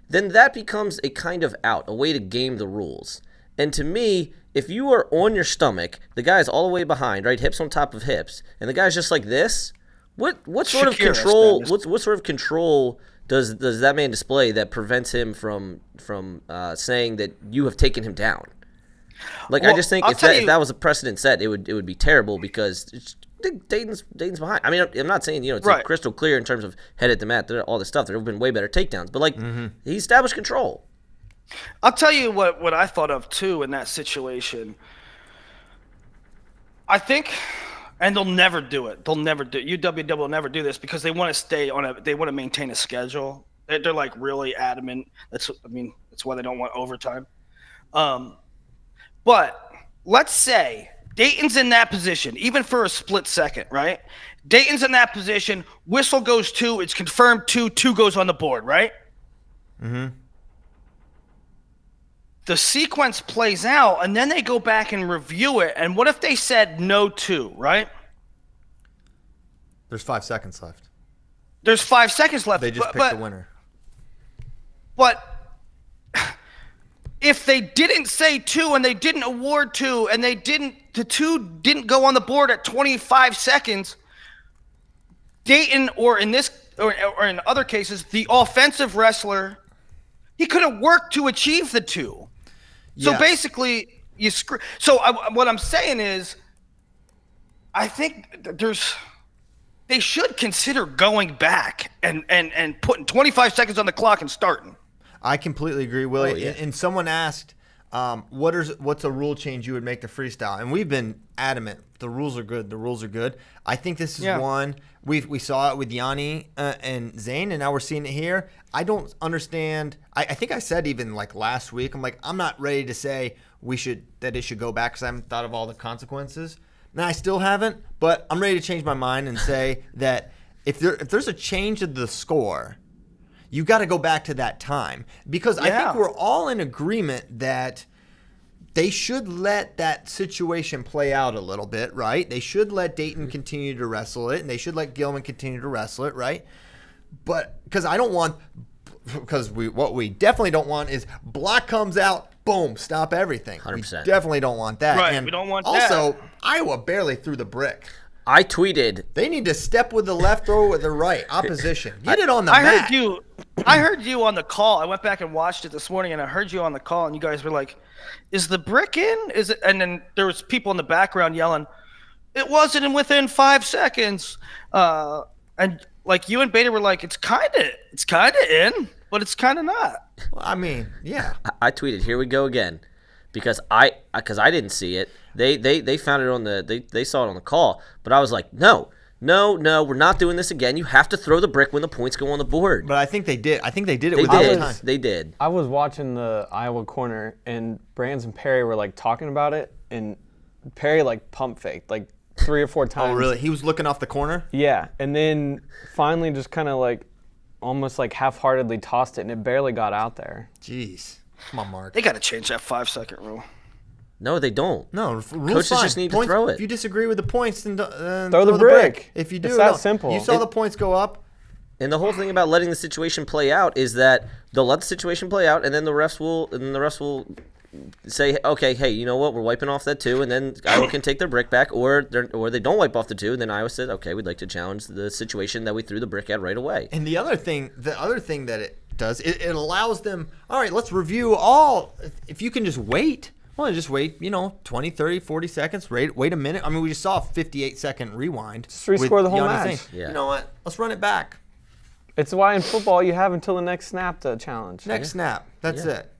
S4: then that becomes a kind of out, a way to game the rules. And to me, if you are on your stomach, the guy's all the way behind, right, hips on top of hips, and the guy's just like this, what sort of control? What sort of control does that man display that prevents him from saying that you have taken him down? I just think if that was a precedent set, it would be terrible because Dayton's behind. I mean, I'm not saying it's
S2: right.
S4: Crystal clear in terms of head at the mat, all this stuff. There have been way better takedowns, but he established control.
S2: I'll tell you what I thought of too in that situation. I think, and they'll never do it. UWW will never do this because they want to they want to maintain a schedule. They're like really adamant. That's why they don't want overtime. But let's say Dayton's in that position, even for a split second, right? Dayton's in that position. Whistle goes 2. It's confirmed 2. 2 goes on the board, right?
S1: Mm-hmm.
S2: The sequence plays out, and then they go back and review it. And what if they said no 2, right?
S1: There's 5 seconds left.
S2: There's 5 seconds left.
S1: They just picked the winner.
S2: But if they didn't say 2 and they didn't award 2 and the 2 didn't go on the board at 25 seconds, Dayton, or in other cases, the offensive wrestler, he could have worked to achieve the 2. So basically, you screw. So what I'm saying is, I think they should consider going back and putting 25 seconds on the clock and starting.
S1: I completely agree, Willie.
S4: Oh, yeah.
S1: And someone asked, what's a rule change you would make to freestyle? And we've been adamant. The rules are good. The rules are good. I think this is one. We saw it with Yanni and Zane, and now we're seeing it here. I don't understand. I think I said even last week, I'm not ready to say that it should go back because I haven't thought of all the consequences. And I still haven't, but I'm ready to change my mind and say that if there's a change of the score, You got to go back to that time because I think we're all in agreement that they should let that situation play out a little bit, right? They should let Dayton continue to wrestle it, and they should let Gilman continue to wrestle it, right? But because what we definitely don't want is block comes out, boom, stop everything.
S4: 100%.
S1: We definitely don't want that.
S2: Right,
S1: and
S2: we don't want that.
S1: Also, Iowa barely threw the brick.
S4: I tweeted.
S1: They need to step with the left, throw with the right. Opposition. Get it on the mat.
S2: I heard you on the call. I went back and watched it this morning, and I heard you on the call, and you guys were like, "Is the brick in? Is it?" And then there was people in the background yelling, "It wasn't in within 5 seconds." And like you and Beta were like, "It's kind of in, but it's kind of not."
S1: Well, I mean, yeah.
S4: I tweeted, "Here we go again," because I didn't see it. They found it on they saw it on the call, but I was like, no, we're not doing this again. You have to throw the brick when the points go on the board.
S1: But I think they did. I think they did it.
S4: They did.
S3: I was watching the Iowa corner, and Brands and Perry were like talking about it, and Perry like pump faked like 3 or 4 times.
S1: Oh, really? He was looking off the corner?
S3: Yeah, and then finally just kind of like almost like half-heartedly tossed it, and it barely got out there.
S1: Jeez. Come on, Mark.
S2: They got to change that 5-second rule.
S4: No, they don't.
S1: No,
S4: coaches
S1: fine.
S4: just need
S1: points,
S4: to throw it.
S1: If you disagree with the points, then
S3: throw the brick.
S1: If you do,
S3: it's that simple.
S1: You saw the points go up.
S4: And the whole thing about letting the situation play out is that they'll let the situation play out, and then the refs will say, okay, hey, you know what? We're wiping off that 2, and then Iowa can take their brick back, or they don't wipe off the 2, and then Iowa says, okay, we'd like to challenge the situation that we threw the brick at right away.
S1: And the other thing that it does, it allows them, all right, let's review all. If you can just wait. Well, just wait, 20, 30, 40 seconds. Wait a minute. I mean, we just saw a 58-second rewind.
S3: Just rescore the whole
S1: Giannis
S3: match.
S1: saying,
S4: Yeah.
S1: You know what? Let's run it back.
S3: It's why in football you have until the next snap to challenge.
S1: Next snap. That's it.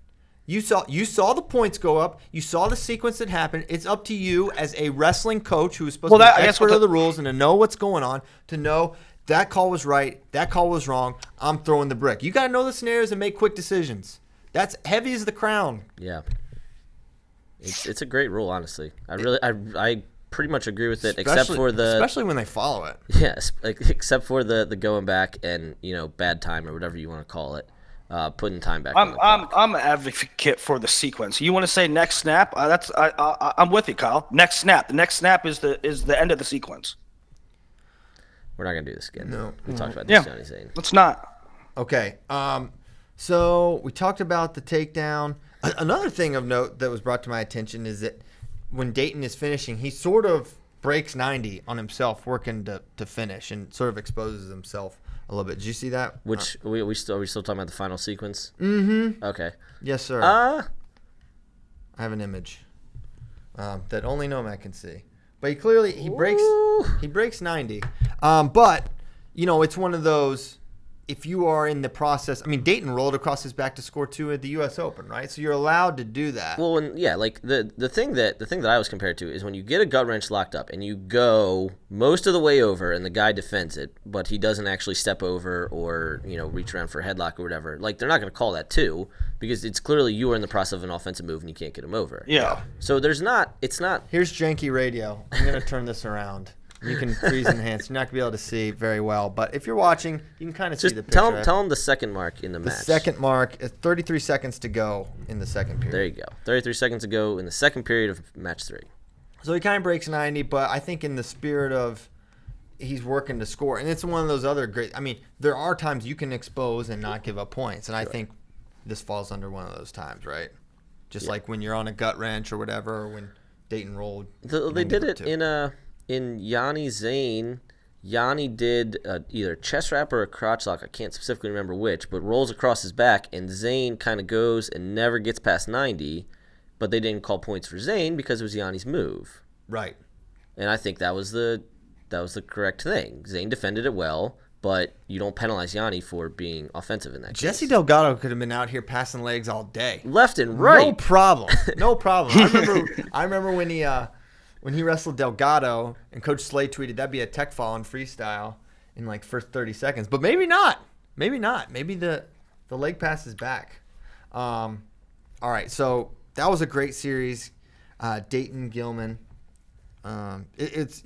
S1: You saw the points go up. You saw the sequence that happened. It's up to you as a wrestling coach who is supposed to be an expert of the rules and to know what's going on, to know that call was right, that call was wrong, I'm throwing the brick. You got to know the scenarios and make quick decisions. That's heavy as the crown.
S4: Yeah. It's a great rule, honestly. I pretty much agree with it,
S1: especially when they follow it.
S4: Yes, except for the going back and bad time or whatever you want to call it, putting time back.
S2: I'm an advocate for the sequence. You want to say next snap? I'm with you, Kyle. Next snap. The next snap is the end of the sequence.
S4: We're not gonna do this again.
S1: No.
S4: We talked about this, Johnny Zane.
S2: Let's not.
S1: Okay. So we talked about the takedown. Another thing of note that was brought to my attention is that when Dayton is finishing, he sort of breaks 90 on himself, working to finish, and sort of exposes himself a little bit. Did you see that?
S4: Which are we still talking about the final sequence?
S1: Mm-hmm.
S4: Okay.
S1: Yes, sir. I have an image that only Nomad can see, but he breaks 90. But it's one of those. If you are in the process, I mean, Dayton rolled across his back to score 2 at the U.S. Open, right? So you're allowed to do that.
S4: Well, like the thing that I was compared to is when you get a gut wrench locked up and you go most of the way over and the guy defends it, but he doesn't actually step over or reach around for a headlock or whatever. Like they're not going to call that 2 because it's clearly you are in the process of an offensive move and you can't get him over.
S2: Yeah.
S4: So it's not.
S1: Here's janky radio. I'm going to turn this around. You can freeze enhance. You're not going to be able to see very well. But if you're watching, you can kind of see the picture.
S4: Tell him the second mark in the match.
S1: The second mark is 33 seconds to go in the second period.
S4: There you go. 33 seconds to go in the second period of match 3.
S1: So he kind of breaks 90, but I think in the spirit of he's working to score. And it's one of those other great – I mean, there are times you can expose and not give up points. And I think this falls under one of those times, right? Just like when you're on a gut wrench or whatever, or when Dayton rolled.
S4: They did it in Yanni Zane. Yanni did either chest wrap or a crotch lock. I can't specifically remember which, but rolls across his back, and Zane kind of goes and never gets past 90. But they didn't call points for Zane because it was Yanni's move.
S1: Right.
S4: And I think that was the correct thing. Zane defended it well, but you don't penalize Yanni for being offensive in that case.
S1: Jesse Delgado could have been out here passing legs all day.
S4: Left and right.
S1: No problem. I remember when he wrestled Delgado and Coach Slay tweeted that'd be a tech fall in freestyle in like first 30 seconds. But maybe not. Maybe the leg pass is back. All right, so that was a great series. Dayton, Gilman. It's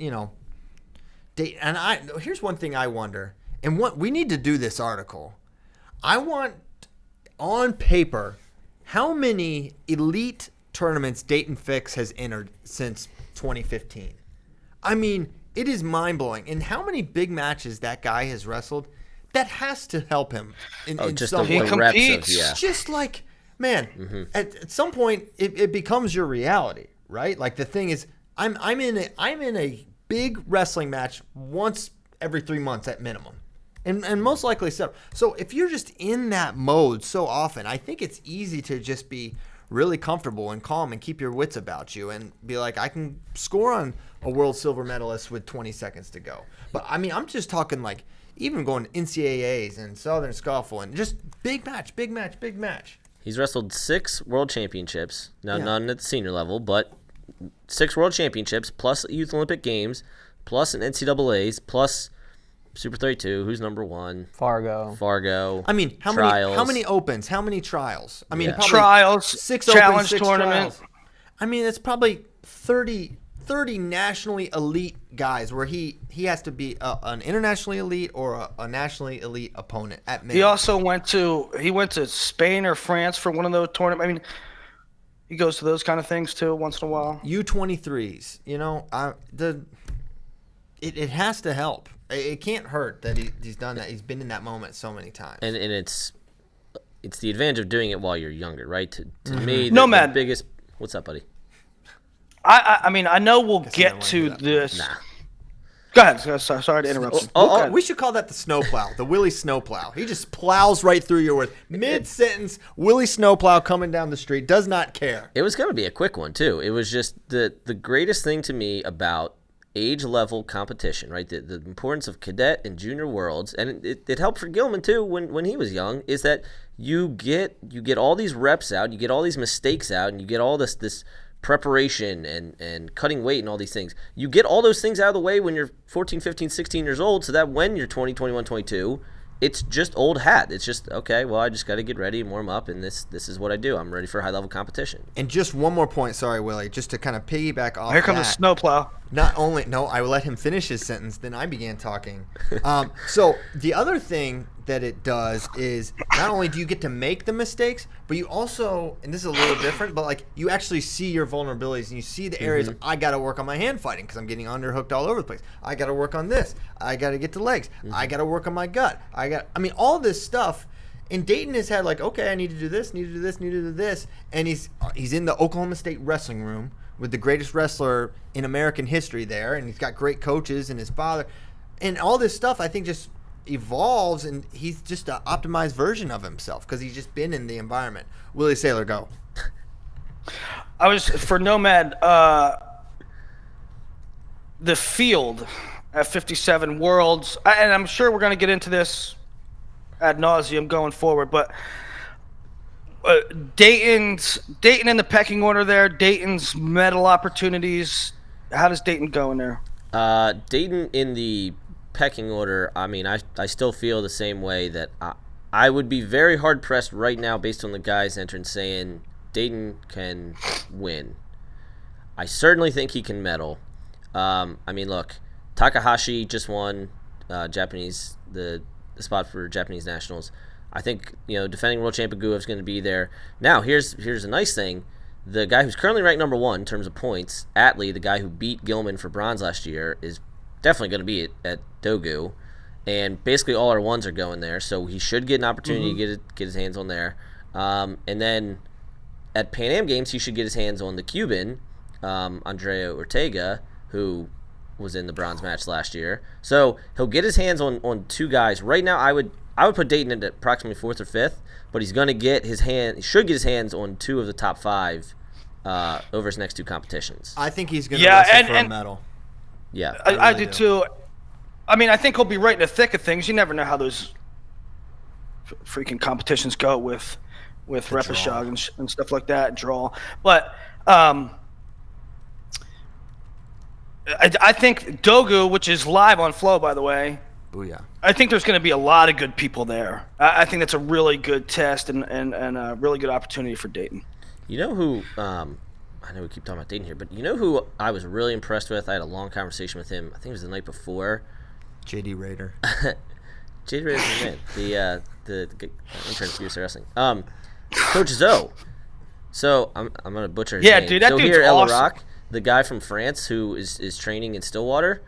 S1: Dayton, and here's one thing I wonder. And what we need to do this article. I want, on paper, how many elite tournaments Dayton Fix has entered since 2015. I mean, it is mind-blowing. And how many big matches that guy has wrestled, that has to help him in
S4: just
S1: some
S4: the
S1: way.
S4: reps of, yeah.
S1: It's just like, man, at some point, it becomes your reality, right? Like, the thing is, I'm in a big wrestling match once every 3 months at minimum. And most likely so. So if you're just in that mode so often, I think it's easy to just be really comfortable and calm and keep your wits about you and be like, I can score on a world silver medalist with 20 seconds to go. But, I mean, I'm just talking like even going to NCAAs and Southern Scuffle and just big match.
S4: He's wrestled 6 world championships. Now, none at the senior level, but 6 world championships, plus Youth Olympic Games, plus an NCAAs, plus Super 32. Who's number 1? Fargo.
S1: I mean, how many opens? How many trials? I mean, probably
S2: trials,
S1: 6
S2: challenge
S1: opens, 6
S2: tournament.
S1: trials. I mean, it's probably 30 nationally elite guys where he has to be an internationally elite or a nationally elite opponent at minimum.
S2: He also went to Spain or France for one of those tournaments. I mean, he goes to those kind of things too once in a while.
S1: U23s, you know, it has to help. It can't hurt that he's done that. He's been in that moment so many times.
S4: And it's the advantage of doing it while you're younger, right? To me,
S2: Nomad.
S4: the biggest. What's up, buddy?
S2: I mean, I know we'll get to this.
S4: Nah.
S2: Go ahead. Sorry to interrupt you.
S1: We should call that the snowplow, the Willie Snowplow. He just plows right through your words. Mid-sentence, Willie Snowplow coming down the street, does not care.
S4: It was going to be a quick one, too. It was just the greatest thing to me about age-level competition, right? The importance of cadet and junior worlds, and it helped for Gilman, too, when he was young, is that you get all these reps out, you get all these mistakes out, and you get all this preparation and cutting weight and all these things. You get all those things out of the way when you're 14, 15, 16 years old so that when you're 20, 21, 22, it's just old hat. It's just, okay, well, I just got to get ready and warm up, and this is what I do. I'm ready for high-level competition.
S1: And just one more point, sorry, Willie, just to kind of piggyback off
S2: Here comes the snowplow.
S1: I will let him finish his sentence, then I began talking. So the other thing that it does is not only do you get to make the mistakes, but you also, and this is a little different, but like you actually see your vulnerabilities and you see the areas I got to work on my hand fighting because I'm getting underhooked all over the place. I got to work on this. I got to get to legs. I got to work on my gut. All this stuff. And Dayton has had like, okay, I need to do this, need to do this, need to do this, and he's in the Oklahoma State wrestling room with the greatest wrestler in American history there, and he's got great coaches and his father, and all this stuff I think just evolves, and he's just an optimized version of himself because he's just been in the environment. Willie Saylor, go.
S2: I was for Nomad. The field at 57 Worlds, and I'm sure we're going to get into this ad nauseum going forward, but Dayton in the pecking order there. Dayton's medal opportunities. How does Dayton go in there?
S4: Dayton in the pecking order, I mean, I still feel the same way that I would be very hard pressed right now based on the guys entering saying Dayton can win. I certainly think he can medal. I mean, look, Takahashi just won the spot for Japanese nationals. I think, defending world champion Guev's going to be there. Now, here's a nice thing. The guy who's currently ranked number 1 in terms of points, Atley, the guy who beat Gilman for bronze last year, is definitely going to be at Dogu. And basically all our ones are going there, so he should get an opportunity to get his hands on there. And then at Pan Am Games, he should get his hands on the Cuban, Andrea Ortega, who was in the bronze match last year. So he'll get his hands on 2 guys. Right now, I would put Dayton at approximately 4th or 5th, but he should get his hands on 2 of the top 5 over his next 2 competitions.
S1: I think he's going to wrestle for a medal.
S4: Yeah,
S2: I do too. I mean, I think he'll be right in the thick of things. You never know how those freaking competitions go with repechage and stuff like that, draw. But I think Dogu, which is live on Flow, by the way.
S1: Booyah.
S2: I think there's going to be a lot of good people there. I think that's a really good test and a really good opportunity for Dayton.
S4: You know who? I know we keep talking about Dayton here, but you know who I was really impressed with? I had a long conversation with him. I think it was the night before.
S1: JD Rader.
S4: JD Ray's the man. The intern for USA Wrestling. Coach Zoe. So I'm gonna butcher his name.
S2: Dude, that dude's
S4: Zohir El
S2: awesome.
S4: Iraq, the guy from France who is training in Stillwater.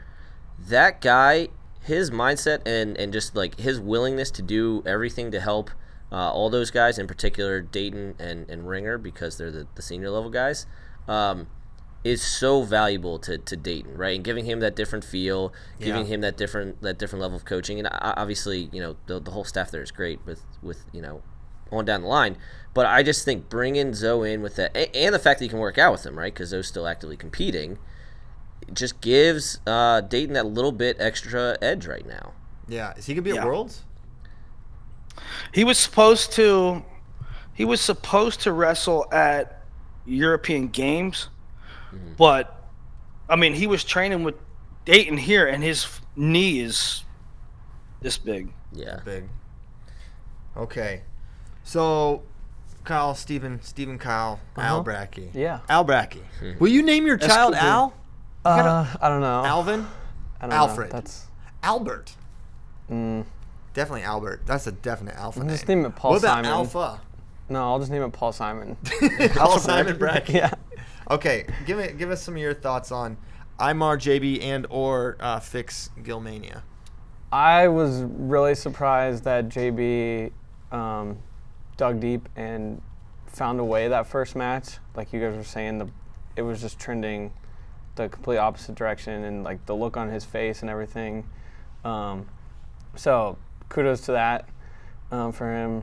S4: That guy, his mindset and just like his willingness to do everything to help all those guys, in particular Dayton and Ringer, because they're the senior level guys, is so valuable to Dayton, right? And giving him that different feel, giving him that different level of coaching, and obviously, the whole staff there is great with on down the line. But I just think bringing Zoe in with that, and the fact that he can work out with him, right? Because Zoe's still actively competing, it just gives Dayton that little bit extra edge right now.
S1: Yeah, is he gonna be at Worlds?
S2: He was supposed to wrestle at European Games, but I mean, he was training with Dayton here, and his knee is this big.
S4: Yeah,
S1: big. Okay, so Kyle, Stephen Kyle, Al Brackey.
S3: Yeah.
S1: Al Brackey. Will you name your child
S2: cool,
S1: Al?
S3: I don't know.
S1: Alvin?
S3: I don't
S1: Alfred.
S3: know. That's
S1: Albert. Definitely Albert. That's a definite alpha name.
S3: just name it Paul
S1: What about
S3: Simon.
S1: Alpha?
S3: No, I'll just name it Paul Simon.
S1: Paul Simon Brackey.
S3: Yeah.
S1: Okay, give us some of your thoughts on Imar, JB, and or Fix Gilmania.
S3: I was really surprised that JB dug deep and found a way that first match. Like you guys were saying, it was just trending the complete opposite direction, and like the look on his face and everything. So kudos to that for him.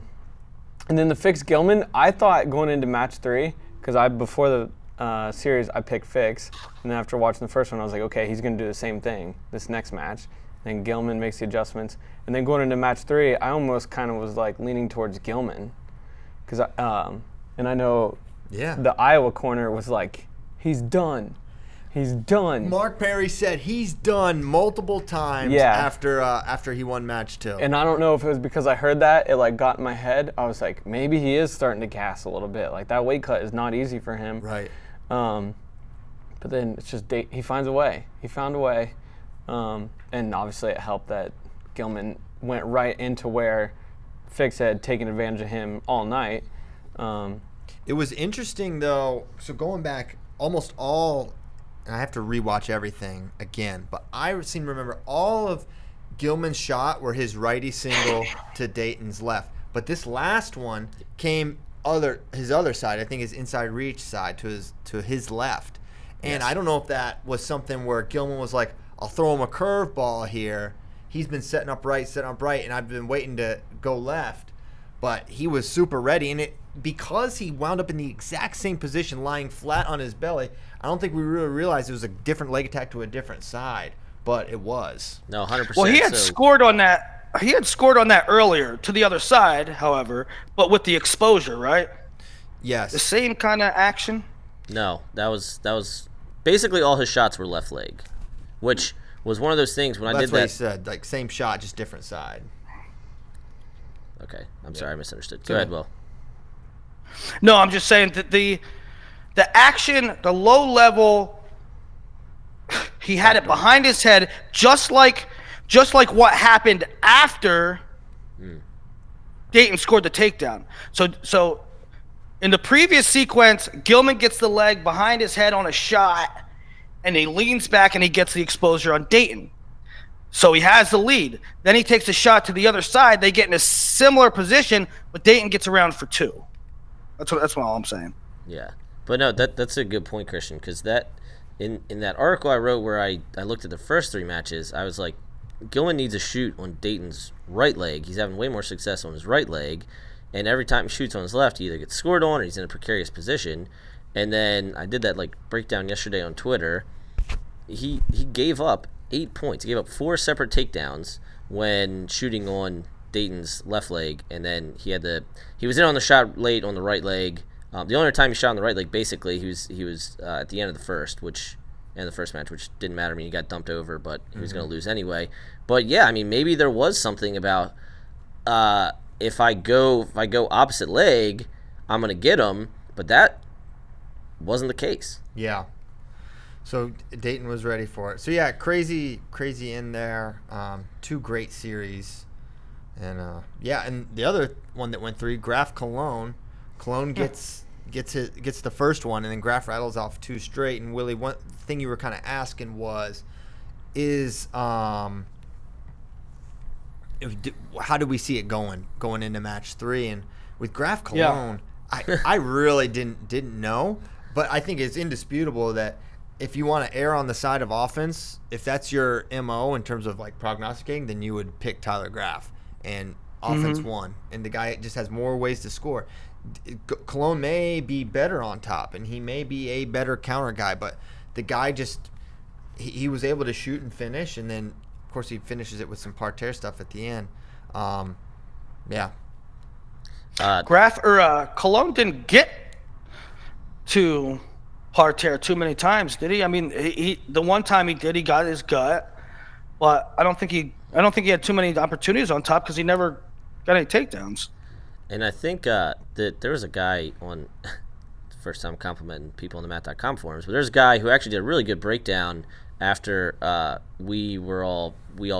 S3: And then the Fix Gilman, I thought going into match 3, because before the series I picked Fix, and then after watching the first one I was like, okay, he's going to do the same thing this next match. Then Gilman makes the adjustments, and then going into match 3, I almost kind of was like leaning towards Gilman, because and I know the Iowa corner was like, he's done. He's done.
S1: Mark Perry said he's done multiple times after he won match 2.
S3: And I don't know if it was because I heard that, it like got in my head. I was like, maybe he is starting to gas a little bit. Like that weight cut is not easy for him.
S1: Right.
S3: But then it's just he finds a way. He found a way. And obviously it helped that Gilman went right into where Fix had taken advantage of him all night.
S1: It was interesting though. So going back, almost all. And I have to rewatch everything again, but I seem to remember all of Gilman's shot were his righty single to Dayton's left. But this last one came his other side, I think his inside reach side to his left. And I don't know if that was something where Gilman was like, I'll throw him a curveball here. He's been setting up right, and I've been waiting to go left. But he was super ready, and because he wound up in the exact same position, lying flat on his belly, I don't think we really realized it was a different leg attack to a different side, but it was.
S4: No, 100%.
S2: Well, he had scored on that. He had scored on that earlier to the other side, however, but with the exposure, right?
S1: Yes.
S2: The same kind of action.
S4: No, that was basically all his shots were left leg, which was one of those things when I did that.
S1: That's what he said, like same shot, just different side.
S4: Okay, I'm sorry, I misunderstood. Go ahead, Will.
S2: No, I'm just saying that the action, the low level, he had it behind his head, just like what happened after Dayton scored the takedown. So in the previous sequence, Gilman gets the leg behind his head on a shot, and he leans back and he gets the exposure on Dayton. So he has the lead. Then he takes a shot to the other side. They get in a similar position, but Dayton gets around for 2. That's all I'm saying.
S4: Yeah, but no, that's a good point, Christian, because that in that article I wrote where I looked at the first 3 matches, I was like, Gilman needs a shoot on Dayton's right leg. He's having way more success on his right leg, and every time he shoots on his left, he either gets scored on or he's in a precarious position. And then I did that like breakdown yesterday on Twitter. He gave up 8 points. He gave up 4 separate takedowns when shooting on Dayton's left leg, and then he was in on the shot late on the right leg. The only time he shot on the right leg, basically, he was at the end of the first match, which didn't matter. I mean, he got dumped over, but he was going to lose anyway. But yeah, I mean, maybe there was something about if I go opposite leg, I'm going to get him, but that wasn't the case.
S1: Yeah. So Dayton was ready for it. So yeah, crazy in there. 2 great series. And and the other one that went 3, Graf Cologne. Cologne gets the first one, and then Graf rattles off 2 straight. And Willie, one thing you were kind of asking was, how do we see it going into match 3? And with Graf Cologne, I really didn't know, but I think it's indisputable that if you want to err on the side of offense, if that's your MO in terms of like prognosticating, then you would pick Tyler Graf, and offense won, and the guy just has more ways to score. Cologne may be better on top, and he may be a better counter guy, but the guy just he was able to shoot and finish, and then of course he finishes it with some parterre stuff at the end.
S2: Cologne didn't get to parterre too many times, did he? I mean, he the one time he did, he got his gut, but I don't think he had too many opportunities on top because he never got any takedowns.
S4: And I think that there was a guy on first time complimenting people on the Mat.com forums, but there's a guy who actually did a really good breakdown after we all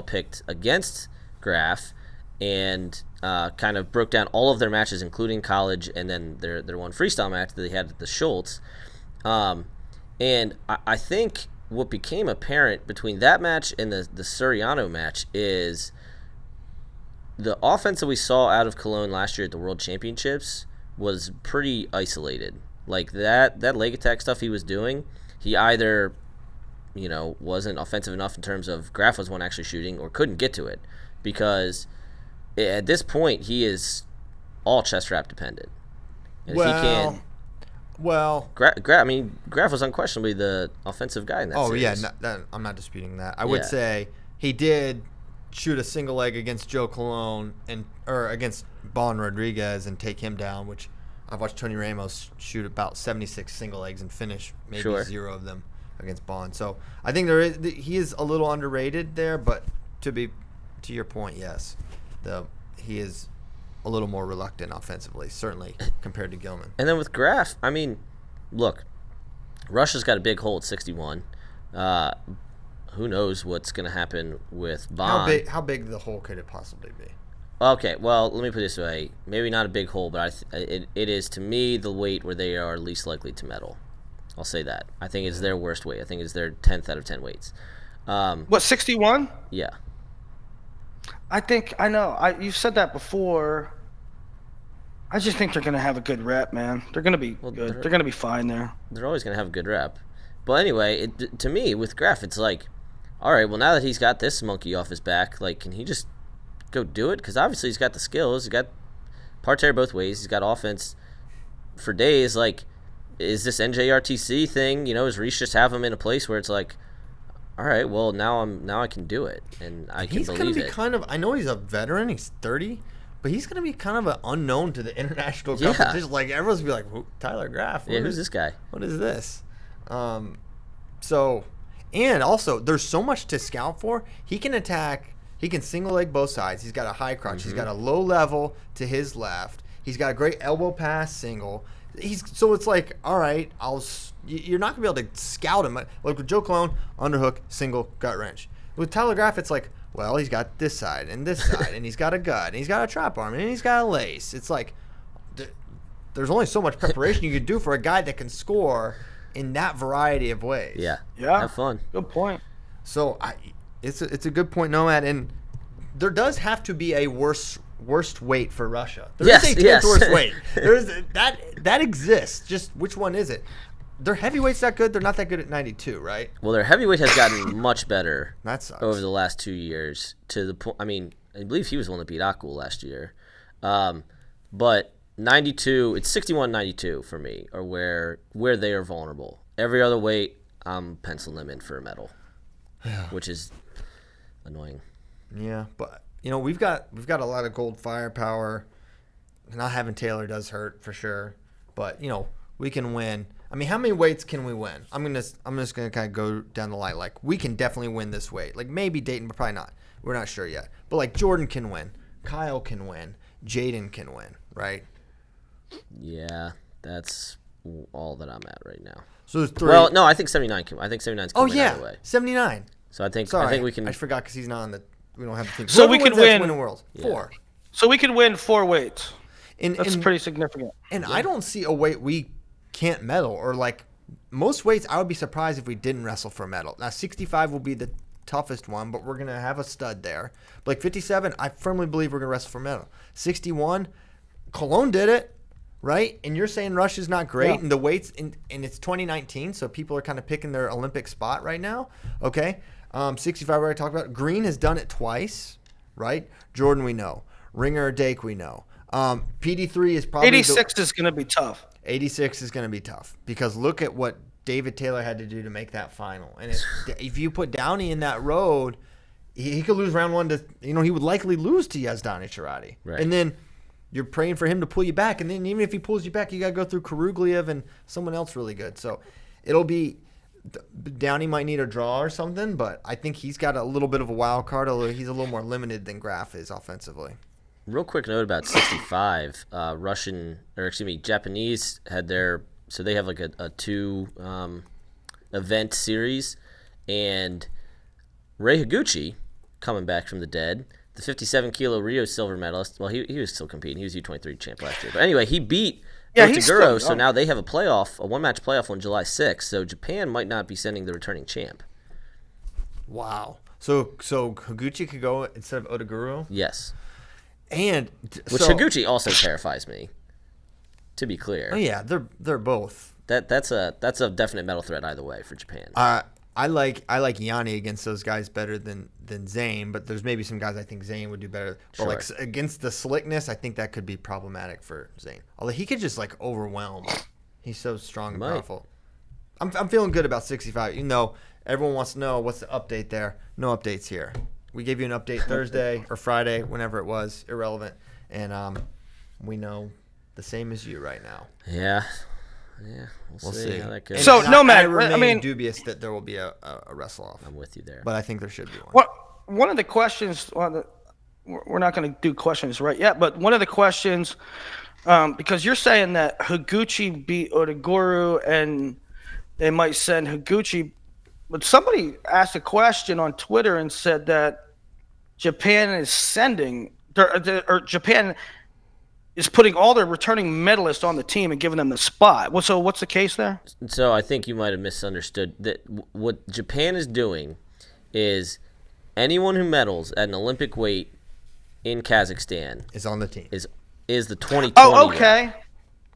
S4: picked against Graf, and kind of broke down all of their matches, including college, and then their one freestyle match that they had at the Schultz. And I think what became apparent between that match and the Suriano match is the offense that we saw out of Cologne last year at the World Championships was pretty isolated. Like that leg attack stuff he was doing, he either wasn't offensive enough in terms of Graf was one actually shooting, or couldn't get to it, because at this point he is all chest wrap dependent. And if he can.
S1: Well,
S4: Graf was unquestionably the offensive guy in that series.
S1: I'm not disputing that. I would say he did shoot a single leg against Joe Cologne or against Bon Rodriguez and take him down, which I've watched Tony Ramos shoot about 76 single legs and finish maybe 0 of them against Bon. So I think he is a little underrated there, but to your point, yes, he is a little more reluctant offensively, certainly compared to Gilman.
S4: And then with Graf, I mean, look, Russia's got a big hole at 61. Who knows what's going to happen with Bond?
S1: How big the hole could it possibly be?
S4: Okay, well, let me put it this way. Maybe not a big hole, but it is, to me, the weight where they are least likely to medal. I'll say that. I think it's their worst weight. I think it's their 10th out of 10 weights.
S2: 61?
S4: Yeah.
S2: I know. You've said that before. I just think they're going to have a good rep, man. They're going to be good. They're going to be fine there.
S4: They're always going to have a good rep. But anyway, to me, with Graf, it's like, all right, well, now that he's got this monkey off his back, like, can he just go do it? Because obviously he's got the skills. He's got parterre both ways. He's got offense for days. Like, is this NJRTC thing, is Reese just have him in a place where it's like, all right, well, now I can do it, and I can believe it. He's going to be
S1: kind of, I know he's a veteran, he's 30, but he's going to be kind of an unknown to the international competition. Yeah. Like, everyone's going to be like, Tyler Graf.
S4: Who's this guy?
S1: What is this? And also, there's so much to scout for. He can attack. He can single leg both sides. He's got a high crotch. He's got a low level to his left. He's got a great elbow pass single. So it's like, all right, you're not gonna be able to scout him. Like with Joe Cologne, underhook, single, gut wrench. With Tyler Graf, it's like, well, he's got this side and this side, and he's got a gut, and he's got a trap arm, and he's got a lace. It's like there's only so much preparation you could do for a guy that can score in that variety of ways.
S4: Yeah. Have fun.
S2: Good point.
S1: So it's a good point, Nomad, and there does have to be a worst weight for Russia. There is a 10th worst weight. That exists. Just which one is it? Their heavyweight's that good. They're not that good at 92, right?
S4: Well, their heavyweight has gotten much better.
S1: That sucks.
S4: Over the last 2 years, to the point. I mean, I believe he was the one that beat Akul last year, but 92. It's 61-92 for me, or where they are vulnerable. Every other weight, I'm penciling them in for a medal, which is annoying.
S1: Yeah, but we've got a lot of gold firepower. Not having Taylor does hurt for sure, but we can win. I mean, how many weights can we win? I'm just gonna kind of go down the line. Like, we can definitely win this weight. Like, maybe Dayton, but probably not. We're not sure yet. But like, Jordan can win, Kyle can win, Jaden can win, right?
S4: Yeah, that's all that I'm at right now.
S1: So there's 3.
S4: Well, no, I think 79 can. I think 79's can win either way.
S1: 79.
S4: So I think
S1: Sorry,
S4: we can.
S1: I forgot because he's not on the. We don't have the team.
S2: So
S1: Whoever
S2: we can
S1: wins,
S2: win
S1: the world. 4.
S2: So we could win 4 weights.
S1: And,
S2: That's pretty significant.
S1: And I don't see a weight we can't medal, or like most weights, I would be surprised if we didn't wrestle for a medal. Now, 65 will be the toughest one, but we're going to have a stud there. But like 57, I firmly believe we're going to wrestle for a medal. 61, Cologne did it, right? And you're saying Russia's not great, and the weights, and it's 2019, so people are kind of picking their Olympic spot right now. Okay, 65 we already talked about. Green has done it twice, right? Jordan we know. Ringer or Dake we know. PD3 is probably
S2: 86 is going to be tough.
S1: 86 is going to be tough because look at what David Taylor had to do to make that final. And if you put Downey in that road, he could lose round 1 to, he would likely lose to Yazdani Sharadi.
S4: Right.
S1: And then you're praying for him to pull you back. And then even if he pulls you back, you got to go through Karugliev and someone else really good. So it'll be, Downey might need a draw or something, but I think he's got a little bit of a wild card, although he's a little more limited than Graf is offensively.
S4: Real quick note about 65. Japanese had so they have like a 2 event series, and Rei Higuchi coming back from the dead, the 57 kilo Rio silver medalist. Well, he was still competing. He was U23 champ last year. But anyway, he beat Otaguro, so now they have a one-match playoff on July 6th. So Japan might not be sending the returning champ.
S1: Wow. So Higuchi could go instead of Otaguro?
S4: Yes.
S1: And
S4: which Higuchi also terrifies me. To be clear.
S1: Oh yeah, they're both.
S4: That's a definite medal threat either way for Japan.
S1: I like Yanni against those guys better than Zane, but there's maybe some guys I think Zane would do better. But like against the slickness, I think that could be problematic for Zane. Although he could just like overwhelm. He's so strong and powerful. I'm feeling good about 65. You know, everyone wants to know what's the update there. No updates here. We gave you an update Thursday or Friday, whenever it was, irrelevant, and we know the same as you right now.
S4: Yeah, we'll see how that goes.
S2: So no matter,
S1: I remain dubious that there will be a wrestle off.
S4: I'm with you there,
S1: but I think there should be one.
S2: One of the questions, we're not going to do questions right yet, but one of the questions, because you're saying that Higuchi beat Otaguro and they might send Higuchi. But somebody asked a question on Twitter and said that Japan is sending, or Japan is putting all their returning medalists on the team and giving them the spot. So what's the case there?
S4: So I think you might have misunderstood that what Japan is doing is anyone who medals at an Olympic weight in Kazakhstan
S1: is on the team.
S4: Is the 2020.
S2: Oh, okay. Year.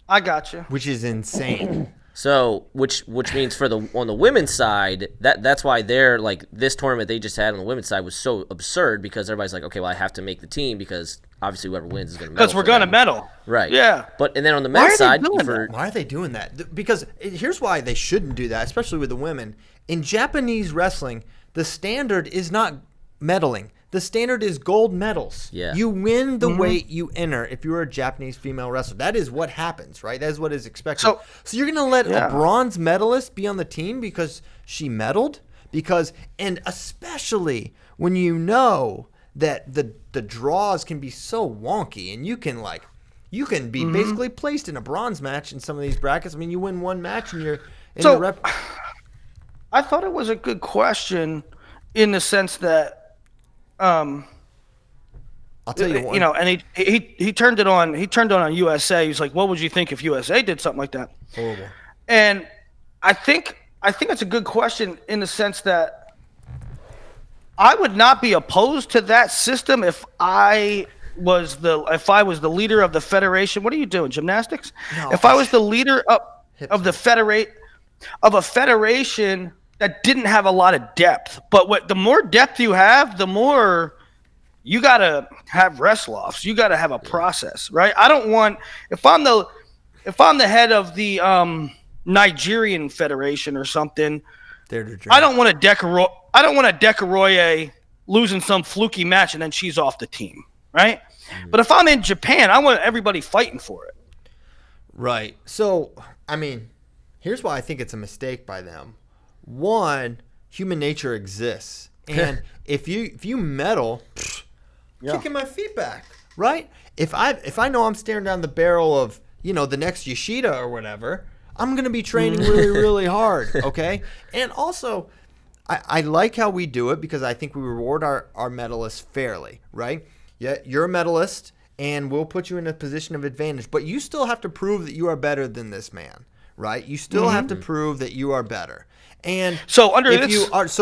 S2: I got you.
S1: Which is insane.
S4: So, which means on the women's side, that's why they're like this tournament they just had on the women's side was so absurd because everybody's like, okay, well I have to make the team because obviously whoever wins is going to medal.
S2: Because we're going to medal,
S4: right?
S2: Yeah.
S4: And then on the men's side,
S1: why are they doing that? Because here's why they shouldn't do that, especially with the women. In Japanese wrestling, the standard is not medaling. The standard is gold medals.
S4: Yeah.
S1: You win the weight you enter if you're a Japanese female wrestler. That is what happens, right? That is what is expected. So you're going to let a bronze medalist be on the team because she medaled? And especially when you know that the draws can be so wonky and you can be basically placed in a bronze match in some of these brackets. I mean, you win one match and you're in the rep.
S2: I thought it was a good question in the sense that
S1: I'll tell you one.
S2: And he turned it on. He turned on USA. He's like, "What would you think if USA did something like that?"
S1: Horrible.
S2: And I think it's a good question in the sense that I would not be opposed to that system if I was the leader of the federation. What are you doing? Gymnastics?
S1: No.
S2: If I was the leader of a federation that didn't have a lot of depth. But the more depth you have, the more you got to have wrestle-offs. You got to have a process, right? I don't want if I'm the head of the Nigerian federation or something, I don't want to Decoroye losing some fluky match and then she's off the team, right? But if I'm in Japan, I want everybody fighting for it.
S1: Right. So, I mean, here's why I think it's a mistake by them. One, human nature exists, and if you medal, kicking my feet back, right? If I know I'm staring down the barrel of the next Yoshida or whatever, I'm gonna be training really really hard, okay? And also, I like how we do it because I think we reward our medalists fairly, right? Yeah, you're a medalist, and we'll put you in a position of advantage. But you still have to prove that you are better than this man, right? You still have to prove that you are better. And
S2: so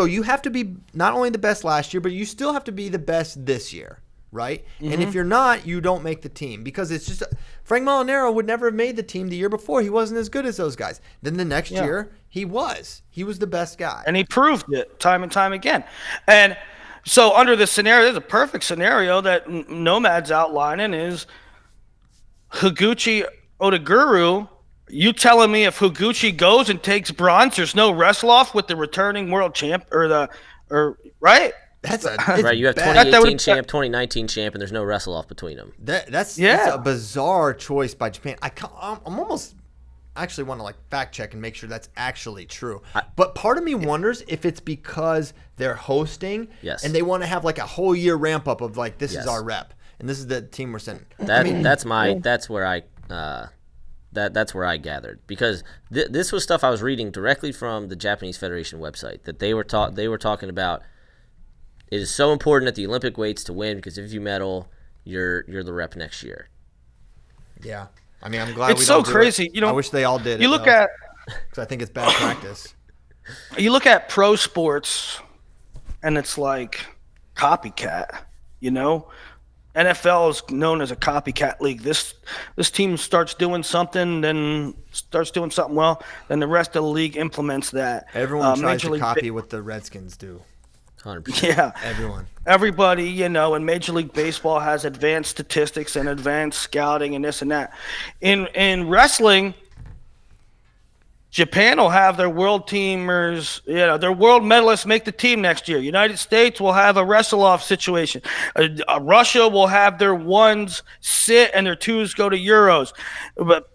S1: you have to be not only the best last year, but you still have to be the best this year, right? And if you're not, you don't make the team, because it's just Frank Molinaro would never have made the team the year before. He wasn't as good as those guys. Then the next year, he was the best guy,
S2: and he proved it time and time again. And so under this scenario, there's a perfect scenario that Nomad's outlining is Higuchi Odaguru. You telling me if Higuchi goes and takes bronze, there's no wrestle-off with the returning world champ right?
S1: That's
S4: right. You have 2018 champ, 2019 champ, and there's no wrestle-off between them.
S1: That's a bizarre choice by Japan. I'm almost actually want to fact check and make sure that's actually true. But part of me wonders if it's because they're hosting and they want to have a whole year ramp up of this is our rep and this is the team we're sending.
S4: That's where I gathered, because this was stuff I was reading directly from the Japanese Federation website, that they were talking about. It is so important at the Olympic weights to win, because if you medal, you're the rep next year.
S1: Yeah, I mean, I'm glad
S2: it's so crazy.
S1: I wish they all did.
S2: You look at,
S1: because I think it's bad practice.
S2: You look at pro sports, and it's like copycat. NFL is known as a copycat league. This team starts doing something, then starts doing something well, then the rest of the league implements that.
S1: Everyone tries to copy what the Redskins do.
S4: 100%.
S2: Yeah.
S1: Everybody,
S2: and Major League Baseball has advanced statistics and advanced scouting and this and that. In wrestling, Japan will have their world teamers, their world medalists make the team next year. United States will have a wrestle-off situation. Russia will have their ones sit and their twos go to Euros. But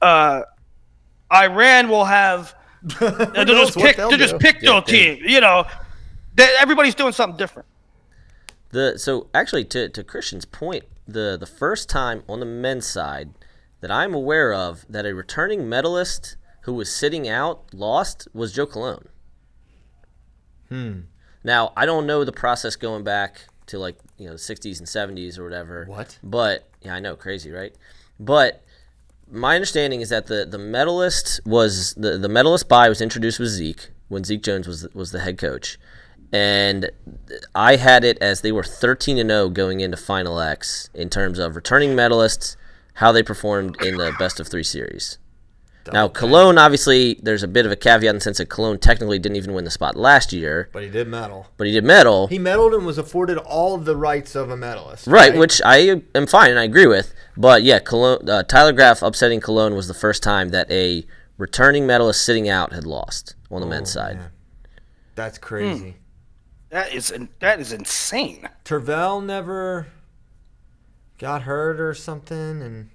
S2: Iran will have they'll just pick their team. Everybody's doing something different.
S4: So actually, to Christian's point, the first time on the men's side that I'm aware of that a returning medalist who was sitting out lost was Joe Colon. Now, I don't know the process going back to the 60s and 70s or whatever.
S1: What?
S4: But yeah, I know, crazy, right? But my understanding is that the medalist was the medalist bye was introduced with Zeke when Zeke Jones was the head coach. And I had it as they were 13-0 going into Final X in terms of returning medalists, how they performed in the best of 3 series. Now, Cologne, obviously, there's a bit of a caveat in the sense that Cologne technically didn't even win the spot last year.
S1: But he did medal.
S4: He
S1: medaled and was afforded all of the rights of a medalist.
S4: Right, which I am fine and I agree with. But, yeah, Cologne, Tyler Graff upsetting Cologne was the first time that a returning medalist sitting out had lost on the men's side.
S1: Man. That's crazy.
S2: That is insane.
S1: Tervel never got hurt or something, and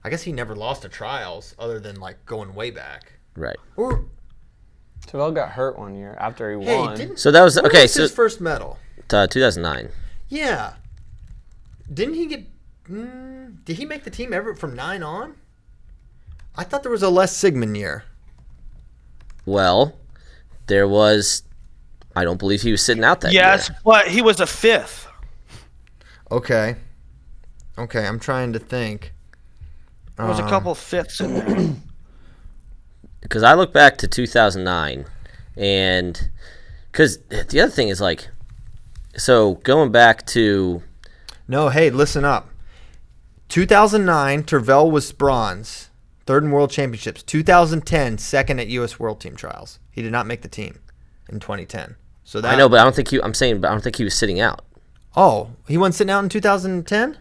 S1: I guess he never lost to trials other than going way back.
S4: Right.
S1: Or
S3: Tervel got hurt one year after he won.
S4: So that was
S1: when was his first medal?
S4: 2009.
S1: Yeah. Didn't he get? Did he make the team ever from 9 on? I thought there was a Les Sigmund year.
S4: Well, there was. I don't believe he was sitting out that year.
S2: Yes, but he was a 5th.
S1: Okay, I'm trying to think.
S2: There was a couple 5ths in there.
S4: Because I look back to 2009, and because the other thing is so going back to.
S1: No, hey, listen up. 2009, Tervel was bronze, 3rd in World Championships. 2010, 2nd at U.S. World Team Trials. He did not make the team in 2010. So that,
S4: I know, but I don't think he was sitting out.
S1: Oh, he wasn't sitting out in 2010?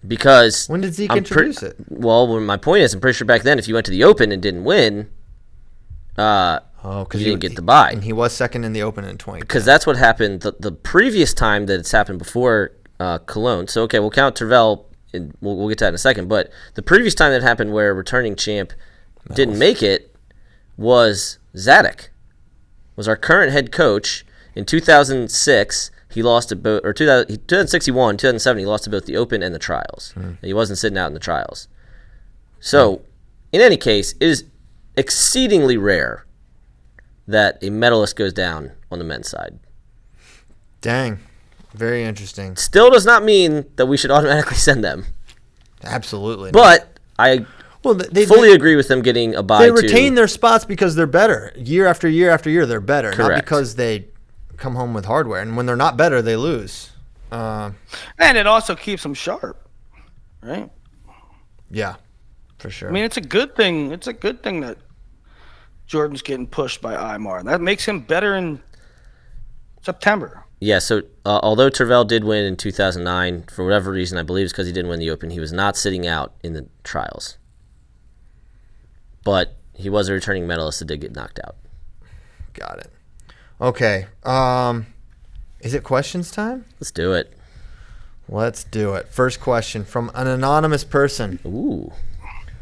S4: Because
S1: when did Zeke introduce it?
S4: Well, my point is, I'm pretty sure back then, if you went to the Open and didn't win, you didn't get the bye.
S1: And he was 2nd in the Open in 2010.
S4: Because that's what happened the previous time that it's happened before Cologne. So, okay, we'll count Tervel, and we'll get to that in a second. But the previous time that happened where a returning champ didn't make it was Zadok, was our current head coach. In 2006, he lost to both, or 2061, 2007, he lost to both the Open and the Trials. And he wasn't sitting out in the Trials. So, in any case, it is exceedingly rare that a medalist goes down on the men's side.
S1: Dang. Very interesting.
S4: Still does not mean that we should automatically send them.
S1: Absolutely.
S4: But I
S1: they
S4: fully agree with them getting a bye.
S1: They retain their spots because they're better. Year after year after year, they're better.
S4: Correct.
S1: Not because they come home with hardware. And when they're not better, they lose.
S2: And it also keeps them sharp, right?
S1: Yeah, for sure.
S2: I mean, it's a good thing. It's a good thing that Jordan's getting pushed by Imar. That makes him better in September.
S4: Yeah, so although Tervel did win in 2009, for whatever reason, I believe it's because he didn't win the Open, he was not sitting out in the trials. But he was a returning medalist that did get knocked out.
S1: Got it. Okay. Is it questions time?
S4: Let's do it.
S1: Let's do it. First question from an anonymous person.
S4: Ooh.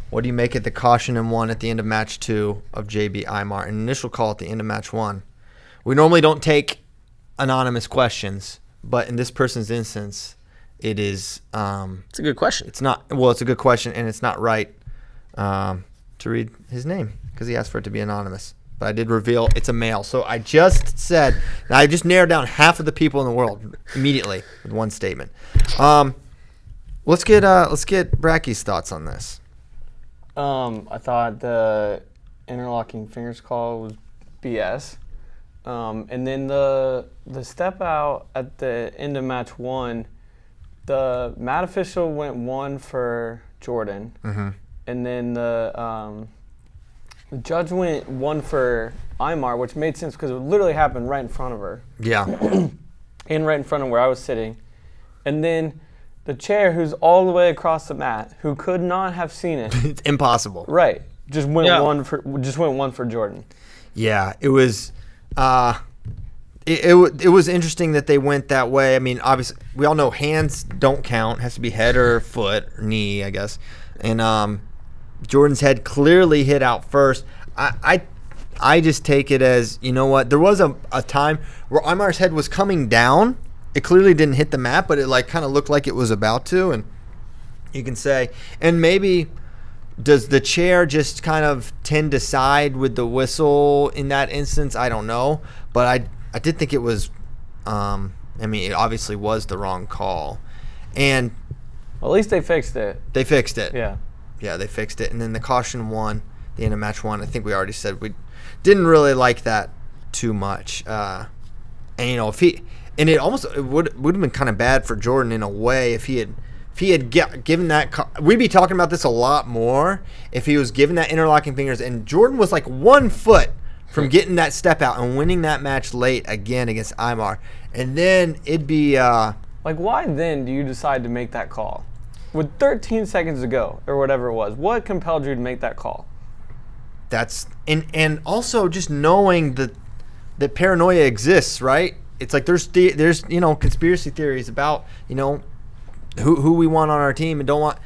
S1: What do you make of the caution and one at the end of match 2 of JB Imar? An initial call at the end of match 1. We normally don't take anonymous questions, but in this person's instance, it is.
S4: It's a good question.
S1: It's not. Well, it's a good question, and it's not right to read his name because he asked for it to be anonymous. But I did reveal it's a male. So I just said, I just narrowed down half of the people in the world immediately with one statement. Let's get Bracky's thoughts on this.
S3: I thought the interlocking fingers call was BS. And then the step out at the end of match 1, the mat official went 1 for Jordan.
S1: Mm-hmm.
S3: And then the judge went 1 for Imar, which made sense because it literally happened right in front of her.
S1: Yeah.
S3: And right in front of where I was sitting. And then the chair, who's all the way across the mat, who could not have seen it.
S1: It's impossible.
S3: Right. Just went
S2: Yeah.
S3: 1 for Jordan.
S1: Yeah, it was. It was interesting that they went that way. I mean, obviously, we all know hands don't count. It has to be head or foot or knee, I guess. And Jordan's head clearly hit out first. I just take it as, you know what? There was a time where Imar's head was coming down. It clearly didn't hit the mat, but it like kind of looked like it was about to. And you can say, and maybe does the chair just kind of tend to side with the whistle in that instance? I don't know, but I did think it was. I mean, it obviously was the wrong call, and
S3: Well, at least they fixed it.
S1: they fixed it.
S3: Yeah.
S1: Yeah, they fixed it, and then the caution won. The end of match 1. I think we already said we didn't really like that too much. And you know, it would have been kind of bad for Jordan in a way if he had given that. We'd be talking about this a lot more if he was given that interlocking fingers. And Jordan was like 1 foot from getting that step out and winning that match late again against Imar. And then it'd be.
S3: Like, why then do you decide to make that call? With 13 seconds to go, or whatever it was, what compelled you to make that call?
S1: That's and also just knowing that paranoia exists, right? It's like there's conspiracy theories about who we want on our team and don't want.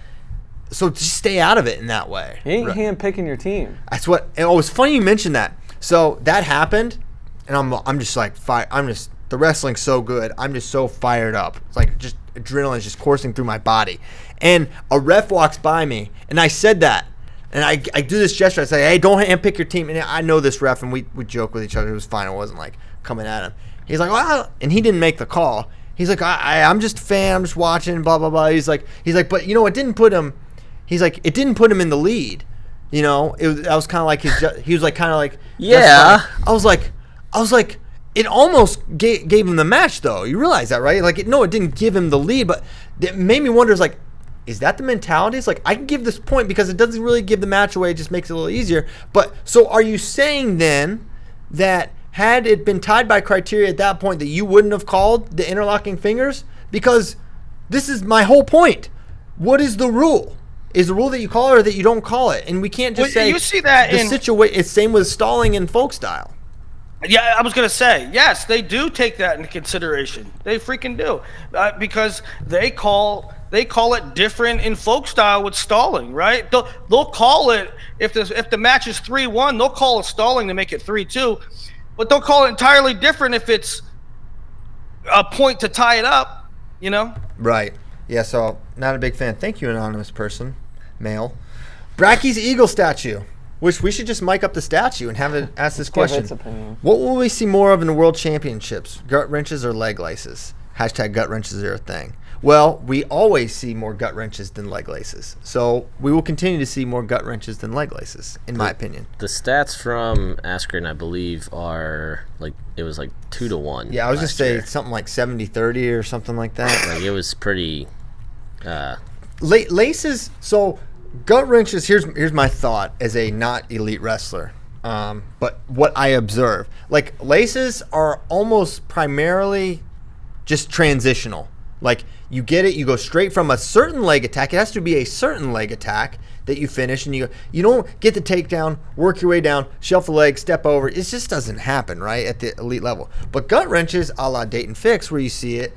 S1: So just stay out of it in that way.
S3: You ain't handpicking your team.
S1: That's what. And it was funny you mentioned that. So that happened, and I'm just like the wrestling's so good. I'm just so fired up. It's like just adrenaline's just coursing through my body, and a ref walks by me, and I said that. And I do this gesture. I say, hey, don't handpick your team. And I know this ref, and we joke with each other. It was fine. I wasn't, like, coming at him. He's like, well, and he didn't make the call. He's like, I'm just a fan. I'm just watching, blah, blah, blah. He's like, but, it didn't put him. He's like, it didn't put him in the lead. I was kind of like he was like, kind of like.
S4: Yeah.
S1: I was like, it almost gave him the match, though. You realize that, right? Like, it didn't give him the lead, but it made me wonder, like, is that the mentality? It's like, I can give this point because it doesn't really give the match away. It just makes it a little easier. But so are you saying then that had it been tied by criteria at that point that you wouldn't have called the interlocking fingers? Because this is my whole point. What is the rule? Is the rule that you call it or that you don't call it? And we can't just say
S2: you see that
S1: the situation. It's same with stalling in folk style.
S2: Yeah, I was going to say, yes, they do take that into consideration. They freaking do. Because they call it different in folk style with stalling, right? They'll call it, if the match is 3-1, they'll call it stalling to make it 3-2. But they'll call it entirely different if it's a point to tie it up,
S1: Right. Yeah, so not a big fan. Thank you, anonymous person, male. Bracky's eagle statue. Which we should just mic up the statue and have it ask this question.
S3: Its opinion.
S1: What will we see more of in the World Championships? Gut wrenches or leg laces? Hashtag gut wrenches are a thing. Well, we always see more gut wrenches than leg laces. So we will continue to see more gut wrenches than leg laces, in my opinion.
S4: The stats from Askren, I believe, are it was 2-1.
S1: Yeah, I was just say something like 70-30 or something like that.
S4: It was pretty.
S1: Laces. So gut wrenches. Here's my thought as a not elite wrestler. But what I observe, laces are almost primarily just transitional. You get it, you go straight from a certain leg attack. It has to be a certain leg attack that you finish, and you don't get the takedown, work your way down, shelf the leg, step over. It just doesn't happen, right, at the elite level. But gut wrenches, a la Dayton Fix, where you see it,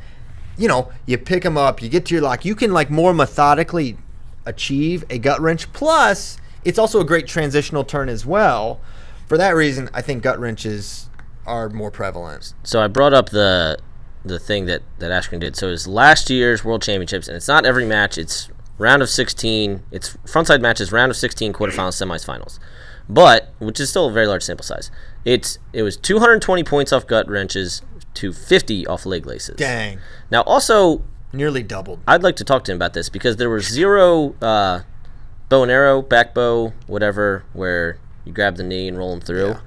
S1: you pick them up, you get to your lock. You can more methodically achieve a gut wrench. Plus, it's also a great transitional turn as well. For that reason, I think gut wrenches are more prevalent.
S4: So I brought up the thing that Askren did. So it's last year's World Championships, and it's not every match. It's round of 16. It's frontside matches, round of 16, quarterfinals, semis, finals. But, which is still a very large sample size, it was 220 points off gut wrenches to 50 off leg laces.
S1: Dang.
S4: Now, also,
S1: nearly doubled.
S4: I'd like to talk to him about this because there were 0 bow and arrow, back bow, whatever, where you grab the knee and roll them through.
S1: Yeah.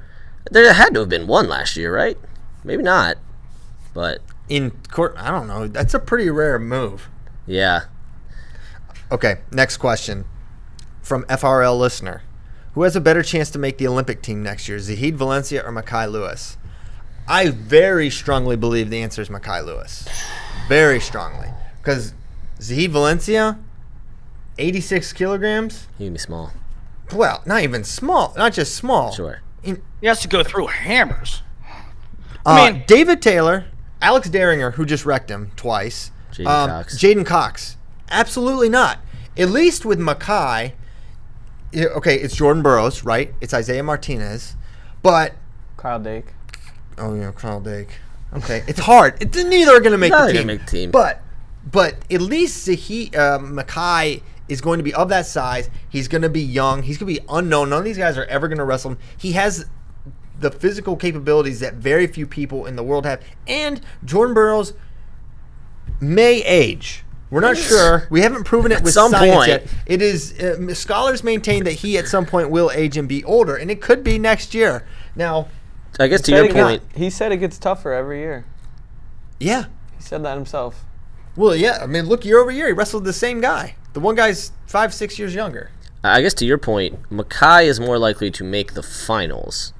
S4: There had to have been one last year, right? Maybe not, but
S1: in court, I don't know. That's a pretty rare move.
S4: Yeah.
S1: Okay, next question from FRL listener. Who has a better chance to make the Olympic team next year, Zahid Valencia or Mekhi Lewis? I very strongly believe the answer is Mekhi Lewis. Very strongly. Because Zahid Valencia, 86 kilograms.
S4: He can be small.
S1: Well, not even small. Not just small.
S4: Sure.
S2: He has to go through hammers.
S1: David Taylor, Alex Daringer, who just wrecked him twice. Jaden Cox. Absolutely not. At least with Mekhi, okay, it's Jordan Burroughs, right? It's Isaiah Martinez. But
S3: Kyle Dake.
S1: Oh, yeah, Kyle Dake. Okay, it's hard. Neither are going to make the team. But at least Mekhi is going to be of that size. He's going to be young. He's going to be unknown. None of these guys are ever going to wrestle him. He has the physical capabilities that very few people in the world have. And Jordan Burroughs may age. We're not sure. We haven't proven it with science yet. It is scholars maintain that he at some point will age and be older, and it could be next year. Now,
S4: I guess to your point,
S3: he said it gets tougher every year.
S1: Yeah,
S3: he said that himself.
S1: Well, yeah. I mean, look, year over year, he wrestled the same guy. The one guy's 5-6 years younger.
S4: I guess to your point, Mekhi is more likely to make the finals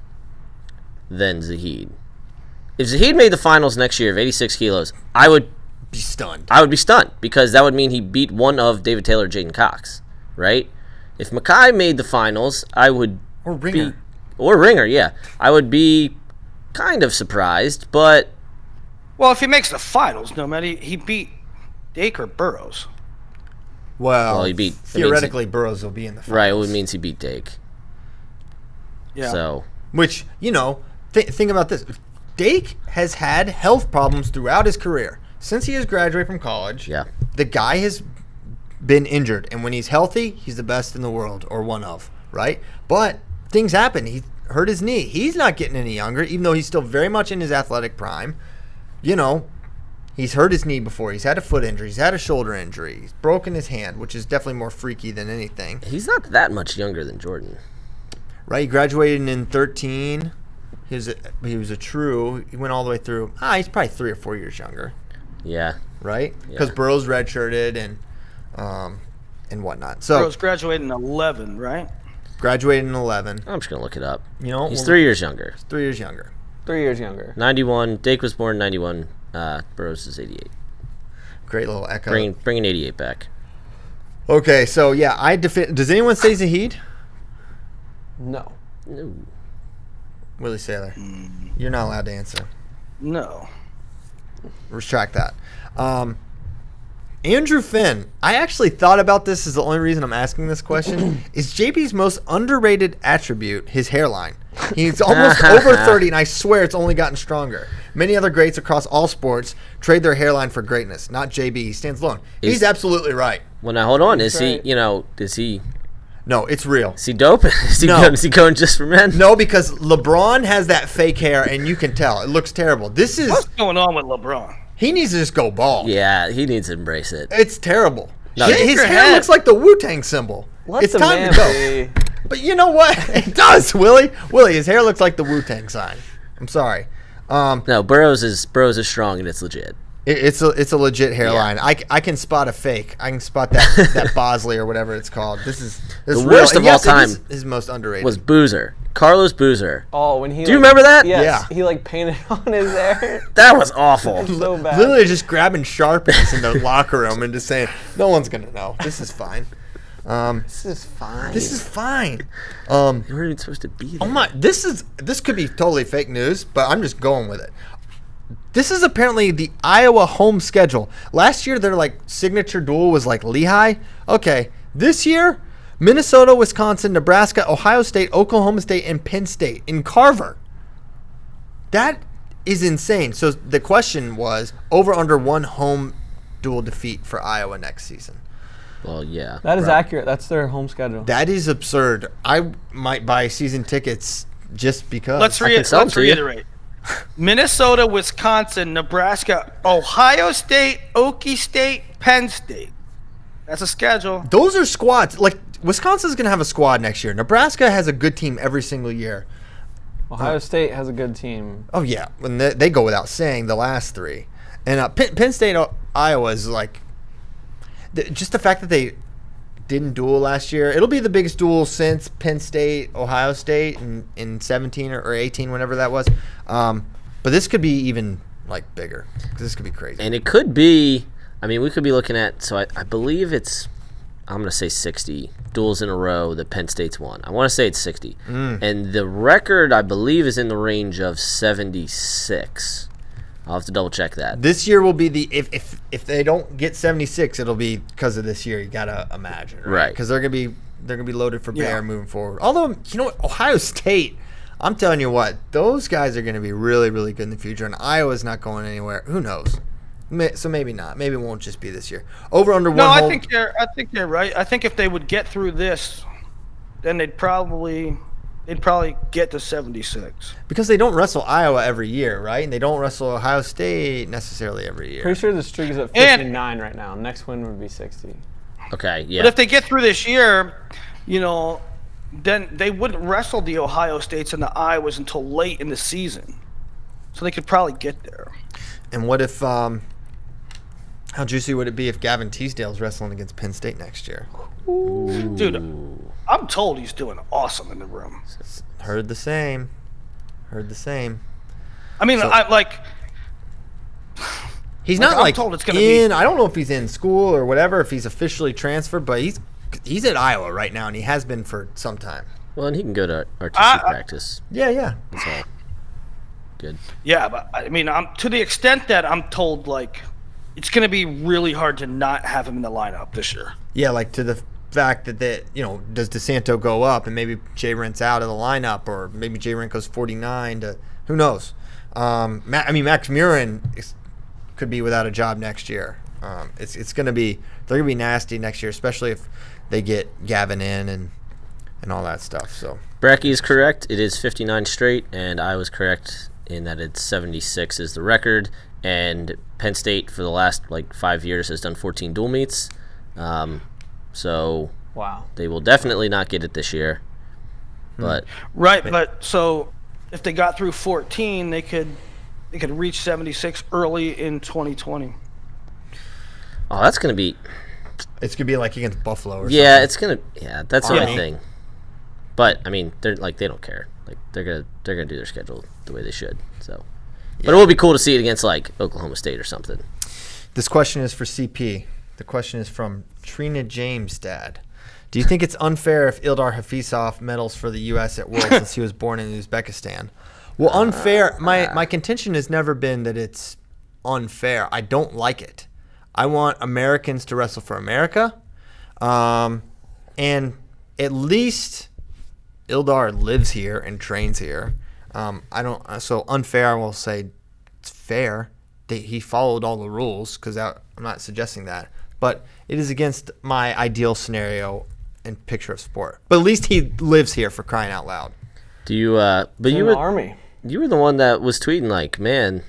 S4: than Zahid. If Zahid made the finals next year of 86 kilos, I would
S1: be stunned.
S4: I would be stunned because that would mean he beat one of David Taylor, Jaden Cox, right? If Mekhi made the finals, I would or Ringer, yeah. I would be kind of surprised, but
S2: well, if he makes the finals, no matter he beat Dake or Burroughs.
S1: Well,
S4: he beat
S1: theoretically Burroughs will be in the finals.
S4: Right, well, it means he beat Dake.
S2: Yeah.
S4: So,
S1: which, think about this. Dake has had health problems throughout his career. Since he has graduated from college, the guy has been injured. And when he's healthy, he's the best in the world, or one of, right? But things happen. He hurt his knee. He's not getting any younger, even though he's still very much in his athletic prime. He's hurt his knee before. He's had a foot injury. He's had a shoulder injury. He's broken his hand, which is definitely more freaky than anything.
S4: He's not that much younger than Jordan.
S1: Right? He graduated in 2013. He was a true. He went all the way through. He's probably 3 or 4 years younger.
S4: Yeah.
S1: Right? Because Burroughs redshirted and whatnot. So
S2: Burroughs graduated in 11, right?
S1: Graduated in 11.
S4: I'm just going to look it up. He's
S1: 3
S4: years younger.
S1: 3 years younger.
S3: 3 years younger.
S4: 91. Dake was born in 91. Burroughs is 88.
S1: Great little echo.
S4: Bringing 88 back.
S1: Okay, so yeah, does anyone say Zahid?
S3: No.
S1: Willie Saylor. You're not allowed to answer.
S2: No.
S1: Retract that. Andrew Finn. I actually thought about this is the only reason I'm asking this question. Is JP's most underrated attribute his hairline? He's almost over 30, and I swear it's only gotten stronger. Many other greats across all sports trade their hairline for greatness. Not JB. He stands alone. He's absolutely right.
S4: Well, now, hold on. Is he...
S1: No, it's real.
S4: Is he dope? Is he going just for men?
S1: No, because LeBron has that fake hair, and you can tell. It looks terrible.
S2: What's going on with LeBron?
S1: He needs to just go bald.
S4: Yeah, he needs to embrace it.
S1: It's terrible.
S4: No,
S1: His hair looks like the Wu-Tang symbol. It's time to go.
S3: Be.
S1: But you know what? It does, Willie. Willie, his hair looks like the Wu-Tang sign. I'm sorry.
S4: No, Burroughs is strong and it's legit.
S1: It's a legit hairline. Yeah. I can spot a fake. I can spot that Bosley or whatever it's called. This is
S4: the worst of all time.
S1: His most underrated
S4: was Boozer. Carlos Boozer.
S3: Oh, when he.
S4: Do you remember that?
S3: Yes,
S1: yeah.
S3: He like painted on his hair.
S4: That was awful.
S3: So bad.
S1: Literally just grabbing Sharpies in the locker room and just saying, "No one's gonna know. This is fine."
S3: This is fine.
S1: This is fine.
S4: You weren't even supposed to be there.
S1: Oh my! This could be totally fake news, but I'm just going with it. This is apparently the Iowa home schedule. Last year, their like signature duel was like Lehigh. Okay, this year, Minnesota, Wisconsin, Nebraska, Ohio State, Oklahoma State, and Penn State in Carver. That is insane. So the question was over under one home duel defeat for Iowa next season.
S4: Well, yeah.
S3: That is accurate. That's their home schedule.
S1: That is absurd. I might buy season tickets just because.
S2: Let's reiterate. Minnesota, Wisconsin, Nebraska, Ohio State, Okie State, Penn State. That's a schedule.
S1: Those are squads. Like, Wisconsin's going to have a squad next year. Nebraska has a good team every single year.
S3: Ohio State has a good team.
S1: Oh, yeah. When they go without saying the last three. And Penn State, Iowa is like, just the fact that they didn't duel last year. It'll be the biggest duel since Penn State, Ohio State in 17 or 18, whenever that was. But this could be even like bigger because this could be crazy.
S4: And it could be, I mean, we could be looking at, so I believe it's, I'm going to say 60 duels in a row that Penn State's won. I want to say it's 60. And the record, I believe, is in the range of 76. I'll have to double check that.
S1: This year will be if they don't get 76, it'll be because of this year. You gotta imagine, right? Because they're gonna be loaded for bear moving forward. Although you know what, Ohio State, I'm telling you what, those guys are gonna be really really good in the future, and Iowa's not going anywhere. Who knows? So maybe not. Maybe it won't just be this year. Over under one.
S2: No, I think you're right. I think if they would get through this, then they'd probably get to 76.
S1: Because they don't wrestle Iowa every year, right? And they don't wrestle Ohio State necessarily every year.
S3: Pretty sure the streak is at 59 right now. Next win would be 60.
S4: Okay, yeah.
S2: But if they get through this year, then they wouldn't wrestle the Ohio States and the Iowas until late in the season. So they could probably get there.
S1: And what if how juicy would it be if Gavin Teasdale's wrestling against Penn State next year?
S2: Ooh. Dude, I'm told he's doing awesome in the room.
S1: Heard the same.
S2: I mean,
S1: he's not like
S2: told it's gonna
S1: in. I don't know if he's in school or whatever, if he's officially transferred, but he's at Iowa right now, and he has been for some time.
S4: Well, and he can go to RTC practice.
S1: Yeah.
S4: That's all. Good.
S2: Yeah, but I mean, to the extent that I'm told, like, it's going to be really hard to not have him in the lineup this year.
S1: Yeah, like to the fact that does DeSanto go up and maybe Jay Rent's out of the lineup, or maybe Jay Rent goes 49 to who knows. Max Murin could be without a job next year. It's going to be they're going to be nasty next year, especially if they get Gavin in and all that stuff. So
S4: Bracky is correct. It is 59 straight, and I was correct in that it's 76 is the record. And Penn State for the last 5 years has done 14 dual meets. So
S3: wow,
S4: they will definitely not get it this year. But
S2: but so if they got through 14, they could reach 76 early in 2020.
S4: Oh, that's gonna be.
S1: It's gonna be like against Buffalo or something.
S4: It's gonna. Yeah, that's the only thing. But I mean, they're they don't care. They're gonna do their schedule the way they should. So. Yeah. But it will be cool to see it against Oklahoma State or something.
S1: This question is for CP. The question is from Trina James' dad. Do you think it's unfair if Ildar Hafizov medals for the U.S. at Worlds since he was born in Uzbekistan? Well, unfair. My contention has never been that it's unfair. I don't like it. I want Americans to wrestle for America, and at least Ildar lives here and trains here. So unfair, I will say it's fair that he followed all the rules, because I'm not suggesting that, but it is against my ideal scenario and picture of sport. But at least he lives here, for crying out loud.
S4: Do you? But you were
S3: Army.
S4: You were the one that was tweeting man,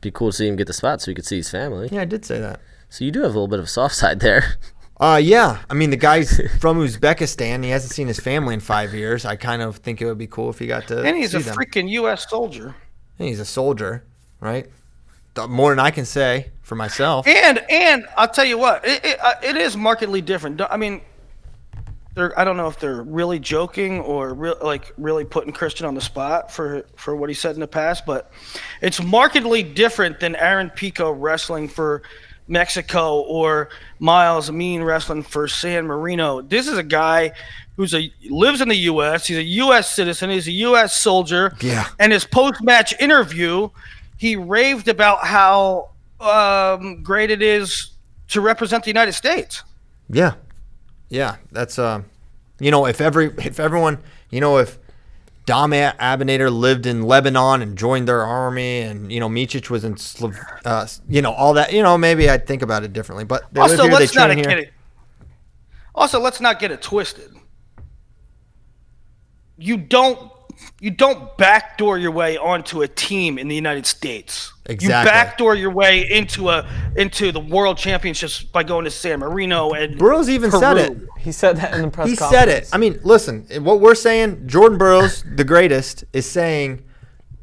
S4: Be cool to see him get the spot so he could see his family.
S1: Yeah, I did say that.
S4: So you do have a little bit of a soft side there.
S1: Yeah. I mean, the guy's from Uzbekistan. He hasn't seen his family in 5 years. I kind of think it would be cool if he got to
S2: And he's
S1: see
S2: a
S1: them.
S2: freaking U.S. soldier.
S1: And he's a soldier, right? More than I can say for myself.
S2: And I'll tell you what, it is markedly different. I mean, I don't know if they're really joking or really putting Christian on the spot for what he said in the past, but it's markedly different than Aaron Pico wrestling for Mexico or Miles Amin wrestling for San Marino. This is a guy who's lives in the U.S. He's a U.S. citizen. He's a U.S. soldier.
S1: Yeah.
S2: And his post-match interview, he raved about how great it is to represent the United States.
S1: Yeah. Yeah. That's, if everyone, if Dom Abinator lived in Lebanon and joined their army and, Micic was in, all that, maybe I'd think about it differently. But they live here, they train here.
S2: Also, let's not get it twisted. You don't backdoor your way onto a team in the United States.
S1: Exactly.
S2: You backdoor your way into the World Championships by going to San Marino and
S1: Burroughs even
S2: Peru.
S1: said it.
S3: He said that in the press conference.
S1: He said it. I mean, listen, what we're saying, Jordan Burroughs, the greatest, is saying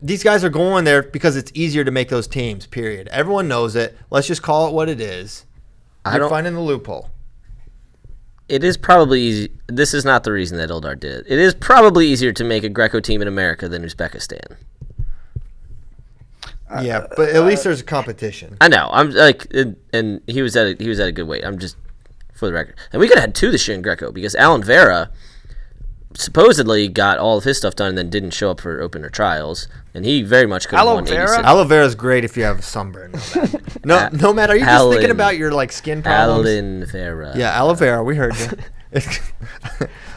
S1: these guys are going there because it's easier to make those teams, period. Everyone knows it. Let's just call it what it is. You're finding the loophole.
S4: It is probably easy. This is not the reason that Ildar did it. It is probably easier to make a Greco team in America than Uzbekistan.
S1: Yeah, but at least there's a competition.
S4: I know. I'm like, and he was at a good weight. I'm just for the record, and we could have had 2 this year in Greco because Alan Vera supposedly got all of his stuff done and then didn't show up for opener trials, and he very much could have won.
S1: Aloe vera is great if you have a sunburn. No matter. Are you just thinking about your skin problems?
S4: Alan Vera.
S1: Yeah, aloe vera. We heard you.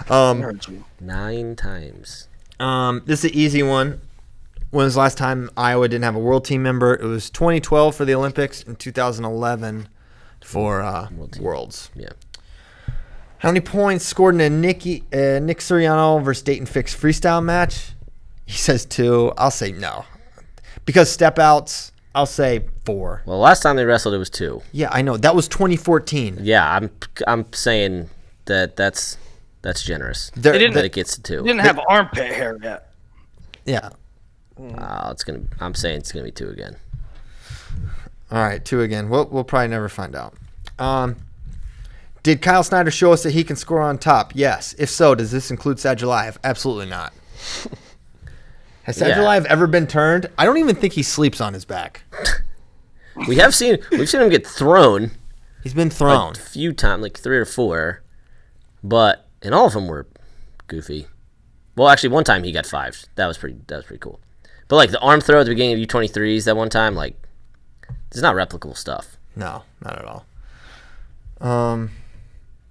S2: Heard you.
S4: 9 times.
S1: This is an easy one. When was the last time Iowa didn't have a world team member? It was 2012 for the Olympics and 2011 for Worlds.
S4: Yeah.
S1: How many points scored in a Nick Suriano versus Dayton Fix freestyle match? He says 2. I'll say no. Because step outs, I'll say 4.
S4: Well, last time they wrestled, it was 2.
S1: Yeah, I know. That was 2014.
S4: Yeah, I'm saying that's generous.
S2: That
S4: it gets to 2.
S2: They didn't have armpit hair yet.
S1: Yeah.
S4: I'm saying it's gonna be 2 again.
S1: All right, 2 again. We'll probably never find out. Did Kyle Snyder show us that he can score on top? Yes. If so, does this include Sadulayev? Absolutely not. Has Sadulayev ever been turned? I don't even think he sleeps on his back.
S4: We've seen him get thrown.
S1: He's been thrown
S4: a few times, like 3 or 4, but and all of them were goofy. Well, actually, one time he got 5. That was pretty cool. But like the arm throw at the beginning of U23s that one time, like it's not replicable stuff.
S1: No, not at all.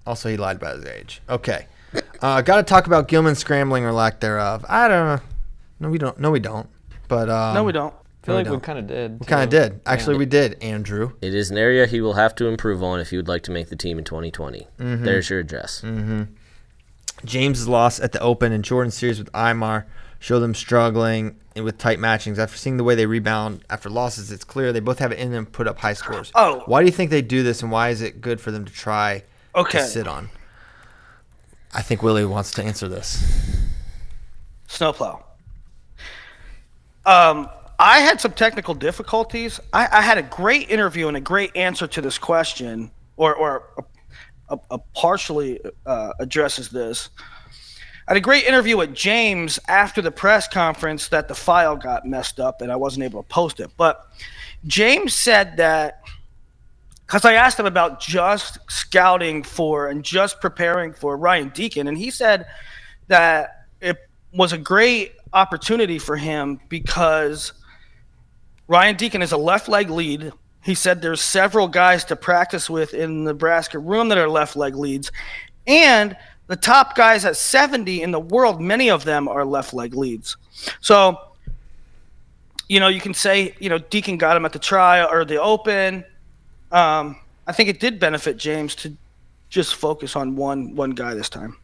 S1: Also, he lied about his age. Okay. Got to talk about Gilman scrambling or lack thereof. I don't know. No, we don't. But
S2: no, we don't.
S3: I feel like we kind of did.
S1: We kind of did. Actually, we did, Andrew.
S4: It is an area he will have to improve on if he would like to make the team in 2020. Mm-hmm. There's your address.
S1: Mm-hmm. James' loss at the Open and Jordan's series with Aymar show them struggling with tight matchings. After seeing the way they rebound after losses, it's clear they both have it in them to put up high scores.
S2: Oh.
S1: Why do you think they do this, and why is it good for them to try to sit on? I think Willie wants to answer this.
S2: Snowplow. I had some technical difficulties. I had a great interview and a great answer to this question, or partially addresses this. I had a great interview with James after the press conference that the file got messed up and I wasn't able to post it. But James said that, because I asked him about just scouting for and just preparing for Ryan Deacon, and he said that it was a great opportunity for him because Ryan Deacon is a left leg lead. He said there's several guys to practice with in the Nebraska room that are left leg leads. And the top guys at 70 in the world, many of them are left leg leads. So, you can say, Deacon got him at the trial or the Open. I think it did benefit James to just focus on one guy this time.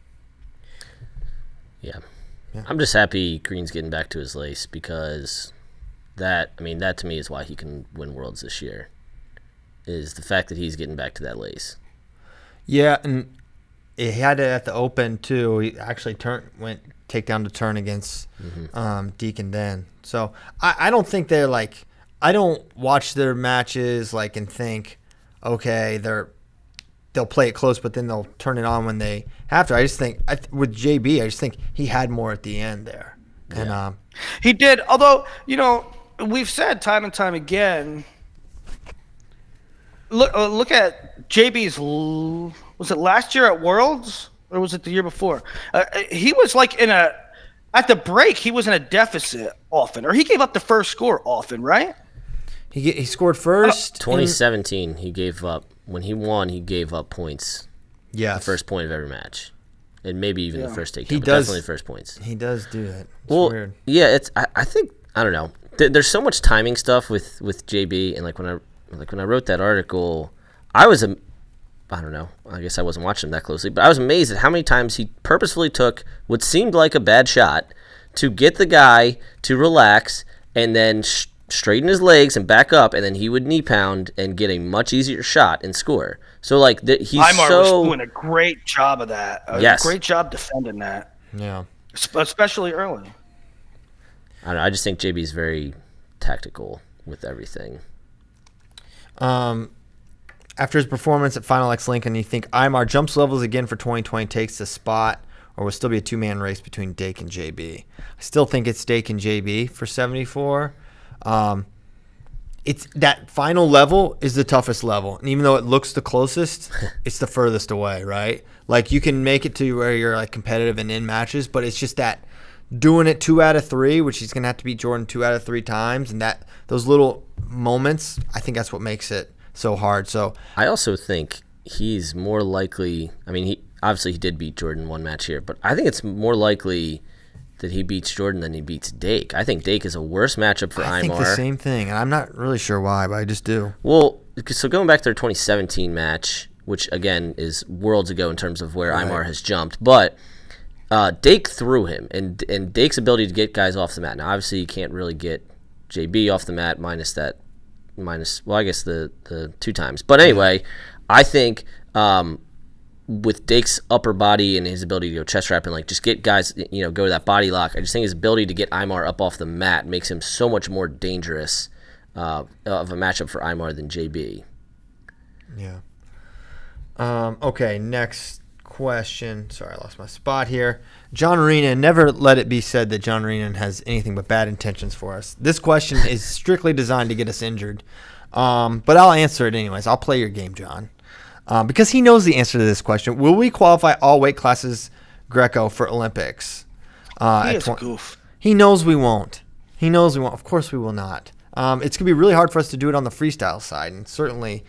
S4: Yeah. I'm just happy Green's getting back to his lace because That to me is why he can win Worlds this year. Is the fact that he's getting back to that lace.
S1: Yeah, and he had it at the Open too. He actually went takedown to turn against Deacon Den. So I don't think they're like. I don't watch their matches like and think, okay, they'll play it close, but then they'll turn it on when they have to. I just think with JB, I just think he had more at the end there, and
S2: he did. Although we've said time and time again. Look at JB's. Was it last year at Worlds or was it the year before? He was like at the break. He was in a deficit often, or he gave up the first score often, right?
S1: He scored first.
S4: 2017, he gave up. When he won, he gave up points.
S1: Yeah,
S4: the first point of every match, and maybe even the first takedown.
S1: He does
S4: definitely the first points.
S1: He does do that. It's
S4: weird. Yeah, I think I don't know. There's so much timing stuff with JB, and like when I wrote that article, I don't know. I guess I wasn't watching him that closely, but I was amazed at how many times he purposefully took what seemed like a bad shot to get the guy to relax and then straighten his legs and back up, and then he would knee pound and get a much easier shot and score. So like he's
S2: Imar
S4: so
S2: was doing a great job of that.
S4: Yes.
S2: Great job defending that.
S1: Yeah,
S2: especially early.
S4: I don't know. I just think JB's very tactical with everything.
S1: After his performance at Final X Lincoln, you think Imar jumps levels again for 2020, takes the spot, or will still be a two-man race between Dake and JB? I still think it's Dake and JB for 74. It's that final level is the toughest level, and even though it looks the closest, it's the furthest away, right? Like you can make it to where you're like competitive and in matches, but it's just that doing it 2 out of 3, which he's gonna have to beat Jordan 2 out of 3 times, and those little moments, I think that's what makes it so hard. So
S4: I also think he's more likely. I mean, he did beat Jordan one match here, but I think it's more likely that he beats Jordan than he beats Dake. I think Dake is a worse matchup for Imar.
S1: I think the same thing, and I'm not really sure why, but I just do.
S4: Well, so going back to their 2017 match, which again is worlds ago in terms of where Imar has jumped, but Dake threw him, and Dake's ability to get guys off the mat. Now, obviously, you can't really get JB off the mat minus I guess the 2 times. But anyway, I think with Dake's upper body and his ability to go chest wrap and like just get guys, go to that body lock, I just think his ability to get Imar up off the mat makes him so much more dangerous of a matchup for Imar than JB.
S1: Yeah. Okay, next question. Sorry, I lost my spot here. John Arena, never let it be said that John Arena has anything but bad intentions for us. This question is strictly designed to get us injured. But I'll answer it anyways. I'll play your game, John. Because he knows the answer to this question. Will we qualify all weight classes Greco for Olympics?
S2: He is a goof.
S1: He knows we won't. Of course we will not. It's going to be really hard for us to do it on the freestyle side. And certainly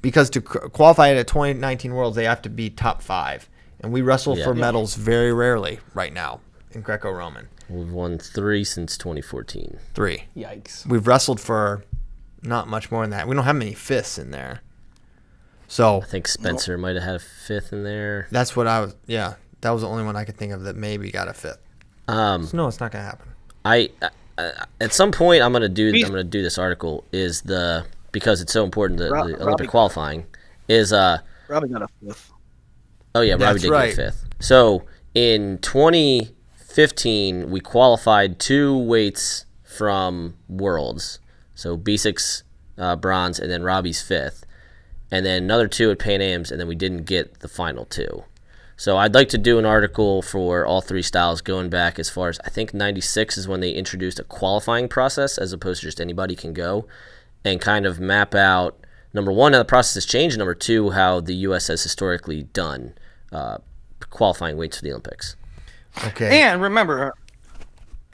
S1: because to qualify at 2019 Worlds, they have to be top 5. And we wrestle for medals very rarely right now in Greco-Roman.
S4: We've won 3 since 2014.
S1: 3.
S3: Yikes.
S1: We've wrestled for not much more than that. We don't have many 5ths in there. So
S4: I think Spencer might have had a 5th in there.
S1: That's what that was the only one I could think of that maybe got a 5th. So no, it's not going to happen.
S4: I at some point I'm going to do this article because it's so important the Olympic qualifying is
S2: Robbie got a 5th.
S4: Oh yeah, Robbie did get 5th. So in 2015 we qualified 2 weights from Worlds. So B6 bronze and then Robbie's 5th. And then another 2 at Pan Am's, and then we didn't get the final 2. So I'd like to do an article for all 3 styles going back as far as, I think 96 is when they introduced a qualifying process as opposed to just anybody can go, and kind of map out, number 1, how the process has changed, and number 2, how the U.S. has historically done qualifying weights for the Olympics.
S1: Okay.
S2: And remember,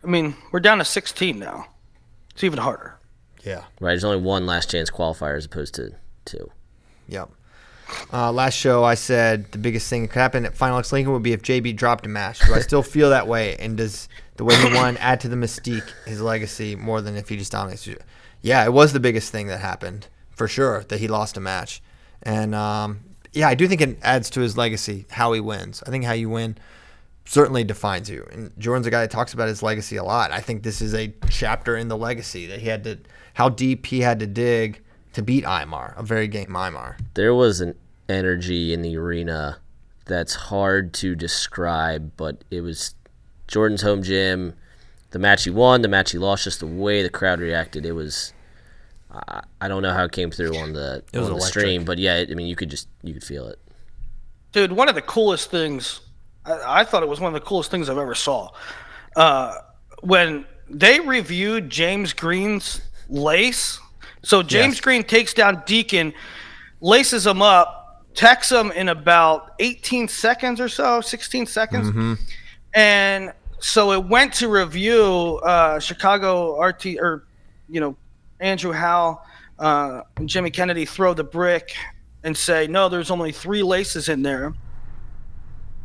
S2: we're down to 16 now. It's even harder.
S1: Yeah.
S4: Right, there's only 1 last chance qualifier as opposed to 2.
S1: Yep. Last show I said the biggest thing that could happen at Final X Lincoln would be if JB dropped a match. Do I still feel that way? And does the way he won add to the mystique, his legacy, more than if he just dominates? Yeah, it was the biggest thing that happened, for sure, that he lost a match. And, I do think it adds to his legacy, how he wins. I think how you win certainly defines you. And Jordan's a guy that talks about his legacy a lot. I think this is a chapter in the legacy that he had to, how deep he had to dig to beat Aymar, a very game Aymar.
S4: There was an energy in the arena that's hard to describe, but it was Jordan's home gym. The match he won, the match he lost, just the way the crowd reacted, it was. I don't know how it came through on the stream, but yeah, I mean, you could feel it.
S2: Dude, one of the coolest things, I thought it was one of the coolest things I've ever saw. When they reviewed James Green's lace, so James Green takes down Deacon, laces him up, techs him in about 18 seconds or so, 16 seconds.
S1: Mm-hmm.
S2: And so it went to review Chicago RT, or, Andrew Howe and Jimmy Kennedy throw the brick and say, no, there's only 3 laces in there.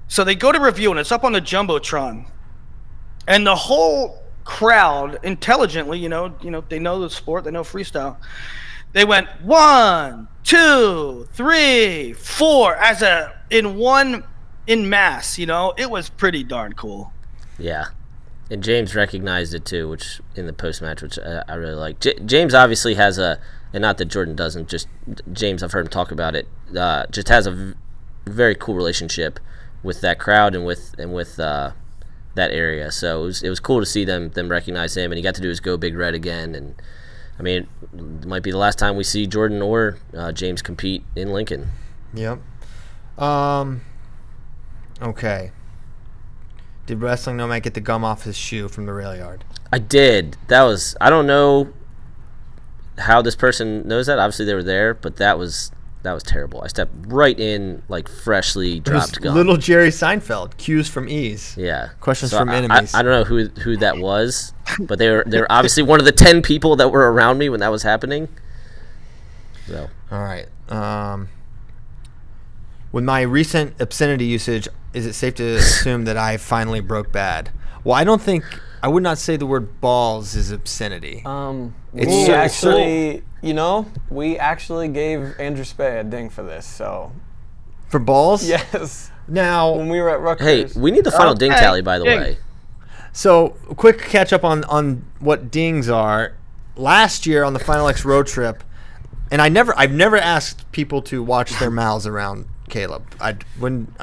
S2: So they go to review, and it's up on the Jumbotron. And the whole crowd, intelligently, they know the sport, they know freestyle. They went 1, 2, 3, 4 in mass, it was pretty darn cool.
S4: Yeah. And James recognized it too, which in the post-match, which I really like. James obviously has and not that Jordan doesn't, just James, I've heard him talk about it, just has a very cool relationship with that crowd and with that area. So it was cool to see them recognize him, and he got to do his Go Big Red again. And I mean, it might be the last time we see Jordan or James compete in Lincoln.
S1: Yep. Okay. Did Wrestling Nomad get the gum off his shoe from the rail yard?
S4: I did. I don't know how this person knows that. Obviously they were there, but that was terrible. I stepped right in like freshly dropped gum.
S1: Little Jerry Seinfeld, cues from Ease.
S4: Yeah.
S1: Questions from enemies.
S4: I don't know who that was, but they were obviously one of the 10 people that were around me when that was happening. So.
S1: All right. With my recent obscenity usage, is it safe to assume that I finally broke bad? Well, I would not say the word balls is obscenity.
S3: We actually gave Andrew Spey a ding for this, so.
S1: For balls?
S3: Yes.
S1: Now,
S3: when we were at Rutgers.
S4: Hey, we need the final ding tally, by the way.
S1: So, quick catch up on what dings are. Last year on the Final X road trip, and I've never asked people to watch their mouths around Caleb. I'm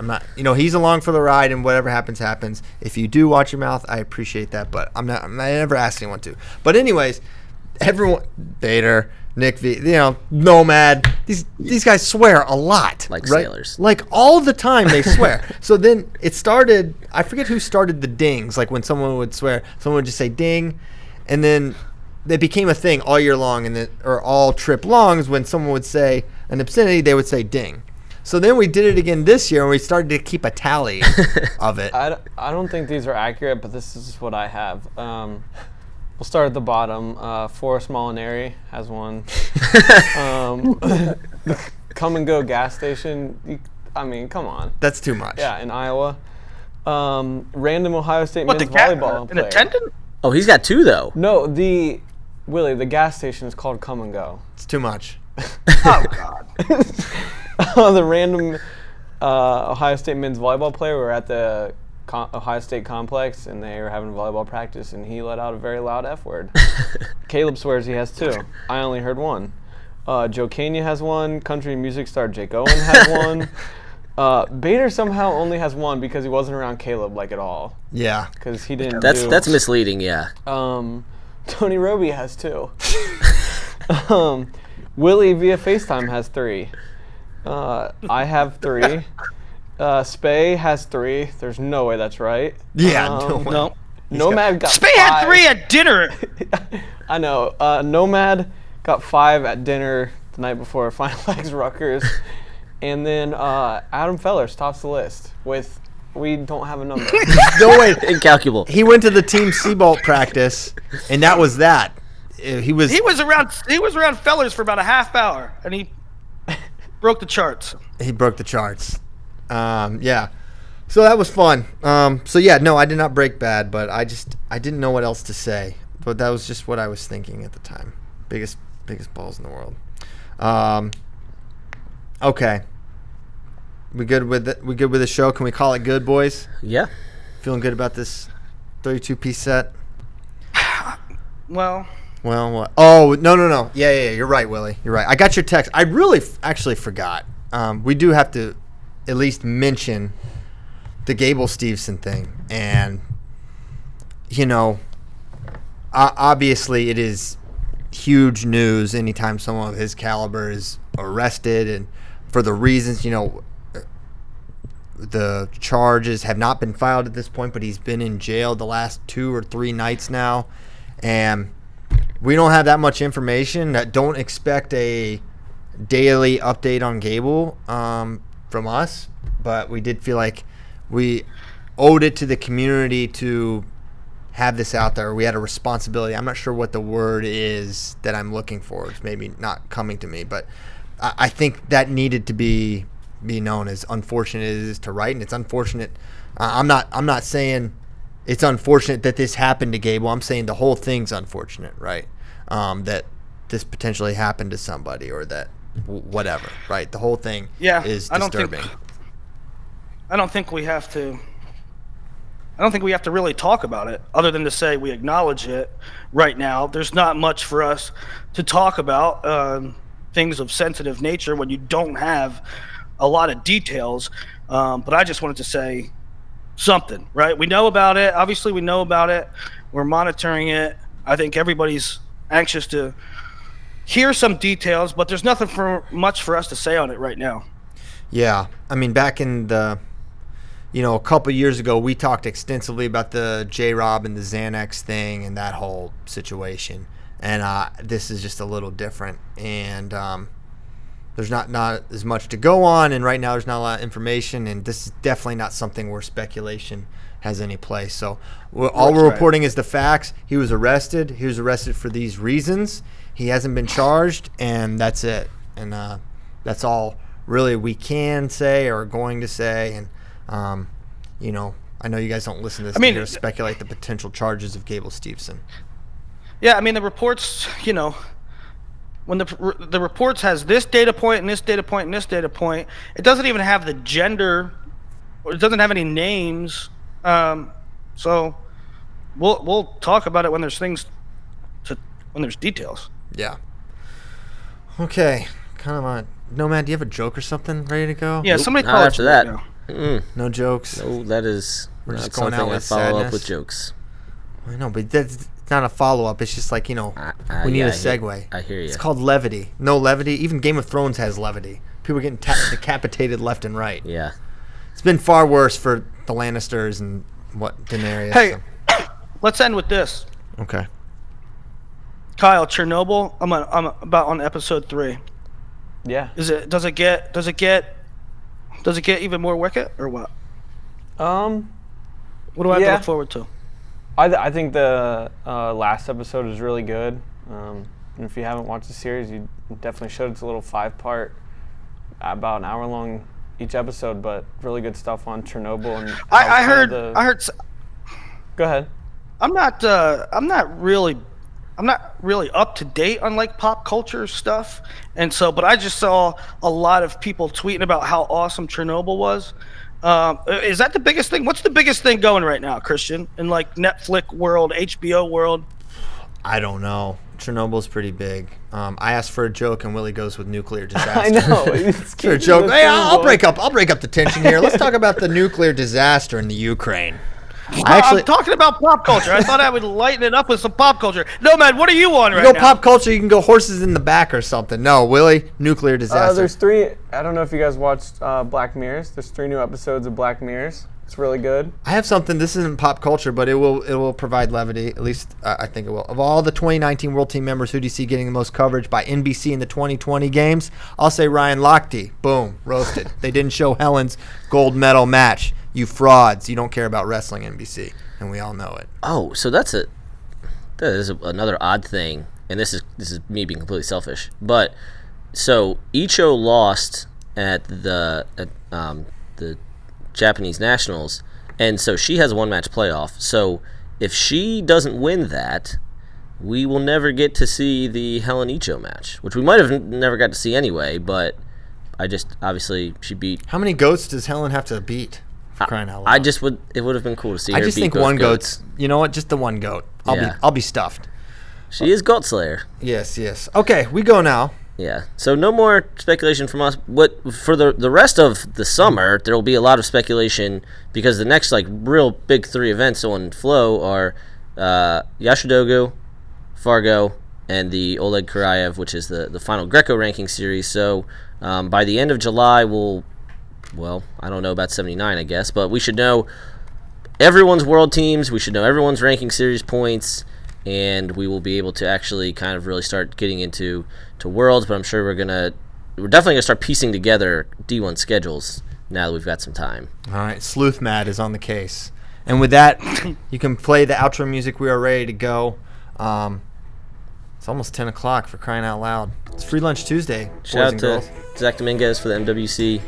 S1: not, he's along for the ride, and whatever happens. If you do watch your mouth, I appreciate that, but I never asked anyone to. But anyways, everyone, Bader, Nick V, Nomad, these guys swear a lot,
S4: like
S1: right?
S4: sailors,
S1: like all the time they swear. So then it started. I forget who started the dings. Like when someone would swear, someone would just say ding, and then it became a thing all year long, or all trip longs. When someone would say an obscenity, they would say ding. So then we did it again this year, and we started to keep a tally of it.
S3: I don't think these are accurate, but this is what I have. We'll start at the bottom. Forrest Molinari has one. The Come and Go gas station. Come on.
S1: That's too much.
S3: Yeah, in Iowa. Random Ohio State men's volleyball player.
S2: An attendant?
S4: Oh, he's got 2 though.
S3: No, the gas station is called Come and Go.
S1: It's too much.
S2: Oh, God.
S3: The random Ohio State men's volleyball player. We were at the Ohio State complex, and they were having volleyball practice, and he let out a very loud F word. Caleb swears he has 2. I only heard 1. Joe Kania has 1. Country music star Jake Owen has 1. Bader somehow only has 1 because he wasn't around Caleb at all.
S1: Yeah.
S3: Because he didn't.
S4: That's misleading. Yeah.
S3: Tony Roby has 2. Willie via FaceTime has 3. I have 3. Spey has 3. There's no way that's right.
S1: Yeah,
S2: no.
S3: Nomad got
S2: Spey
S3: 5.
S2: had 3 at dinner.
S3: I know. Nomad got 5 at dinner the night before Final X Rutgers. And then Adam Fellers tops the list with, we don't have a number.
S1: No way.
S4: Incalculable.
S1: He went to the Team Seabolt practice, and that was that. He was
S2: around Fellers for about a half hour, and he broke the charts.
S1: He broke the charts. Yeah. So that was fun. So yeah, no, I did not break bad, but I didn't know what else to say. But that was just what I was thinking at the time. Biggest balls in the world. Okay. We good with the show? Can we call it good, boys?
S4: Yeah.
S1: Feeling good about this 32-piece set?
S2: Well,
S1: what? Oh, no. Yeah, you're right, Willie. You're right. I got your text. I really actually forgot. We do have to at least mention the Gable Steveson thing. And, obviously it is huge news anytime someone of his caliber is arrested. And for the reasons, the charges have not been filed at this point, but he's been in jail the last 2 or 3 nights now. And we don't have that much information. Don't expect a daily update on Gable from us, but we did feel like we owed it to the community to have this out there. We had a responsibility. I'm not sure what the word is that I'm looking for. It's maybe not coming to me, but I think that needed to be known, as unfortunate as it is to write, and it's unfortunate. I'm not saying it's unfortunate that this happened to Gable. I'm saying the whole thing's unfortunate, right? That this potentially happened to somebody, or that whatever, right? The whole thing is disturbing.
S2: I don't think we have to really talk about it, other than to say we acknowledge it right now. There's not much for us to talk about, things of sensitive nature, when you don't have a lot of details. But I just wanted to say something, right? We know about it. Obviously, we know about it. We're monitoring it. I think everybody's anxious to hear some details, but there's nothing much for us to say on it right now.
S1: Yeah. I mean, back in a couple years ago, we talked extensively about the J-Rob and the Xanax thing and that whole situation. And this is just a little different. And there's not as much to go on. And right now there's not a lot of information. And this is definitely not something where speculation has any place. So all we're reporting is the facts. He was arrested. He was arrested for these reasons. He hasn't been charged. And that's it. And that's all really we can say or are going to say. And I know you guys don't listen to this to speculate the potential charges of Gable Steveson.
S2: Yeah, I mean, the reports, when the reports has this data point and this data point and this data point, it doesn't even have the gender, or it doesn't have any names. So we'll talk about it when there's when there's details.
S1: Yeah. Okay. Kind of on. Nomad, do you have a joke or something ready to go?
S2: Yeah,
S4: Nope,
S2: somebody
S4: not
S2: call
S4: after
S2: it
S4: that.
S1: No jokes.
S4: No, that is
S1: We're
S4: not
S1: just going
S4: something
S1: out
S4: I
S1: with
S4: follow up
S1: sadness.
S4: with jokes.
S1: I know, but that's not a follow-up. It's just like, we need a segue.
S4: I hear you.
S1: It's called levity. No levity. Even Game of Thrones has levity. People are getting decapitated left and right.
S4: Yeah.
S1: It's been far worse for the Lannisters and Daenerys.
S2: Hey, let's end with this.
S1: Okay.
S2: Kyle, Chernobyl. I'm about on episode 3.
S3: Yeah.
S2: Does it get even more wicked or what? What do I have to look forward to?
S3: I think the last episode is really good. And if you haven't watched the series, you definitely should. It's a little 5-part, about an hour long each episode, but really good stuff on Chernobyl. And
S2: I heard.
S3: Go ahead.
S2: I'm not really up to date on like pop culture stuff, and so, but I just saw a lot of people tweeting about how awesome Chernobyl was. Is that the biggest thing? What's the biggest thing going right now, Christian, in like Netflix world, HBO world?
S1: I don't know. Chernobyl's pretty big. I asked for a joke, and Willie goes with nuclear disaster.
S3: I know. It's
S1: for a joke. Hey, I'll break up the tension here. Let's talk about the nuclear disaster in the Ukraine.
S2: I'm talking about pop culture. I thought I would lighten it up with some pop culture. No, man, what are you on right now?
S1: You go pop culture, you can go horses in the back or something. No, Willie, nuclear disaster.
S3: There's 3. I don't know if you guys watched Black Mirrors. There's 3 new episodes of Black Mirrors. It's really good.
S1: I have something. This isn't pop culture, but it will provide levity. At least I think it will. Of all the 2019 World Team members, who do you see getting the most coverage by NBC in the 2020 games? I'll say Ryan Lochte. Boom, roasted. They didn't show Helen's gold medal match. You frauds. You don't care about wrestling, NBC, and we all know it.
S4: Oh, so that is another odd thing, and this is me being completely selfish. But so Icho lost at the Japanese Nationals, and so she has a 1-match playoff. So if she doesn't win that, we will never get to see the Helen Icho match, which we might have never got to see anyway. But obviously she beat.
S1: How many goats does Helen have to beat? for crying out loud.
S4: It would have been cool to see her
S1: I just
S4: beat
S1: think
S4: both
S1: one
S4: goats.
S1: goat's. You know what? Just the one goat. I'll be stuffed.
S4: She is Goat Slayer.
S1: Yes. Okay, we go now.
S4: Yeah. So no more speculation from us. What for the rest of the summer, there will be a lot of speculation because the next like real big 3 events on Flow are Yashidogu, Fargo, and the Oleg Karayev, which is the final Greco ranking series. So by the end of July, I don't know about 79, I guess, but we should know everyone's world teams. We should know everyone's ranking series points, and we will be able to actually kind of really start getting into worlds. But I'm sure we're definitely gonna start piecing together D1 schedules now that we've got some time.
S1: All right, Sleuth Mad is on the case, and with that, you can play the outro music. We are ready to go. It's almost 10 o'clock for crying out loud. It's Free Lunch Tuesday.
S4: Shout out to Zach Dominguez for the MWC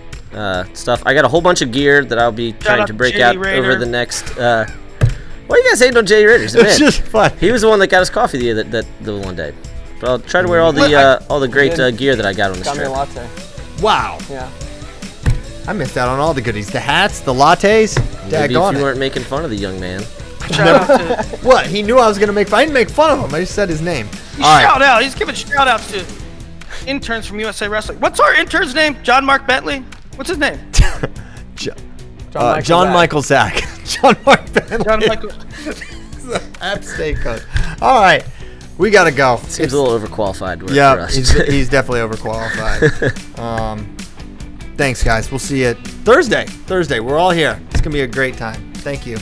S4: stuff. I got a whole bunch of gear that I'll be trying to break out over the next. Why are you guys hating on Jay Rader?
S1: It's just fun.
S4: He was the one that got us coffee the one day. But I'll try to wear all the great gear that I got on this
S3: Got me
S4: trip.
S3: a latte.
S1: Wow.
S3: Yeah.
S1: I missed out on all the goodies. The hats, the lattes.
S4: Maybe if
S1: Daggone
S4: you
S1: it.
S4: weren't making fun of the young man.
S2: Shout out to
S1: What? He knew I was going to make fun. I didn't make fun of him. I just said his name.
S2: shout out. He's giving shout outs to interns from USA Wrestling. What's our intern's name? John Mark Bentley? What's his name?
S1: John Michael Zach. John Mark Bentley.
S2: John Michael.
S1: App State code. All right. We got to go.
S4: Seems a little overqualified for
S1: Yeah,
S4: us.
S1: he's definitely overqualified. Thanks, guys. We'll see you Thursday. We're all here. It's going to be a great time. Thank you.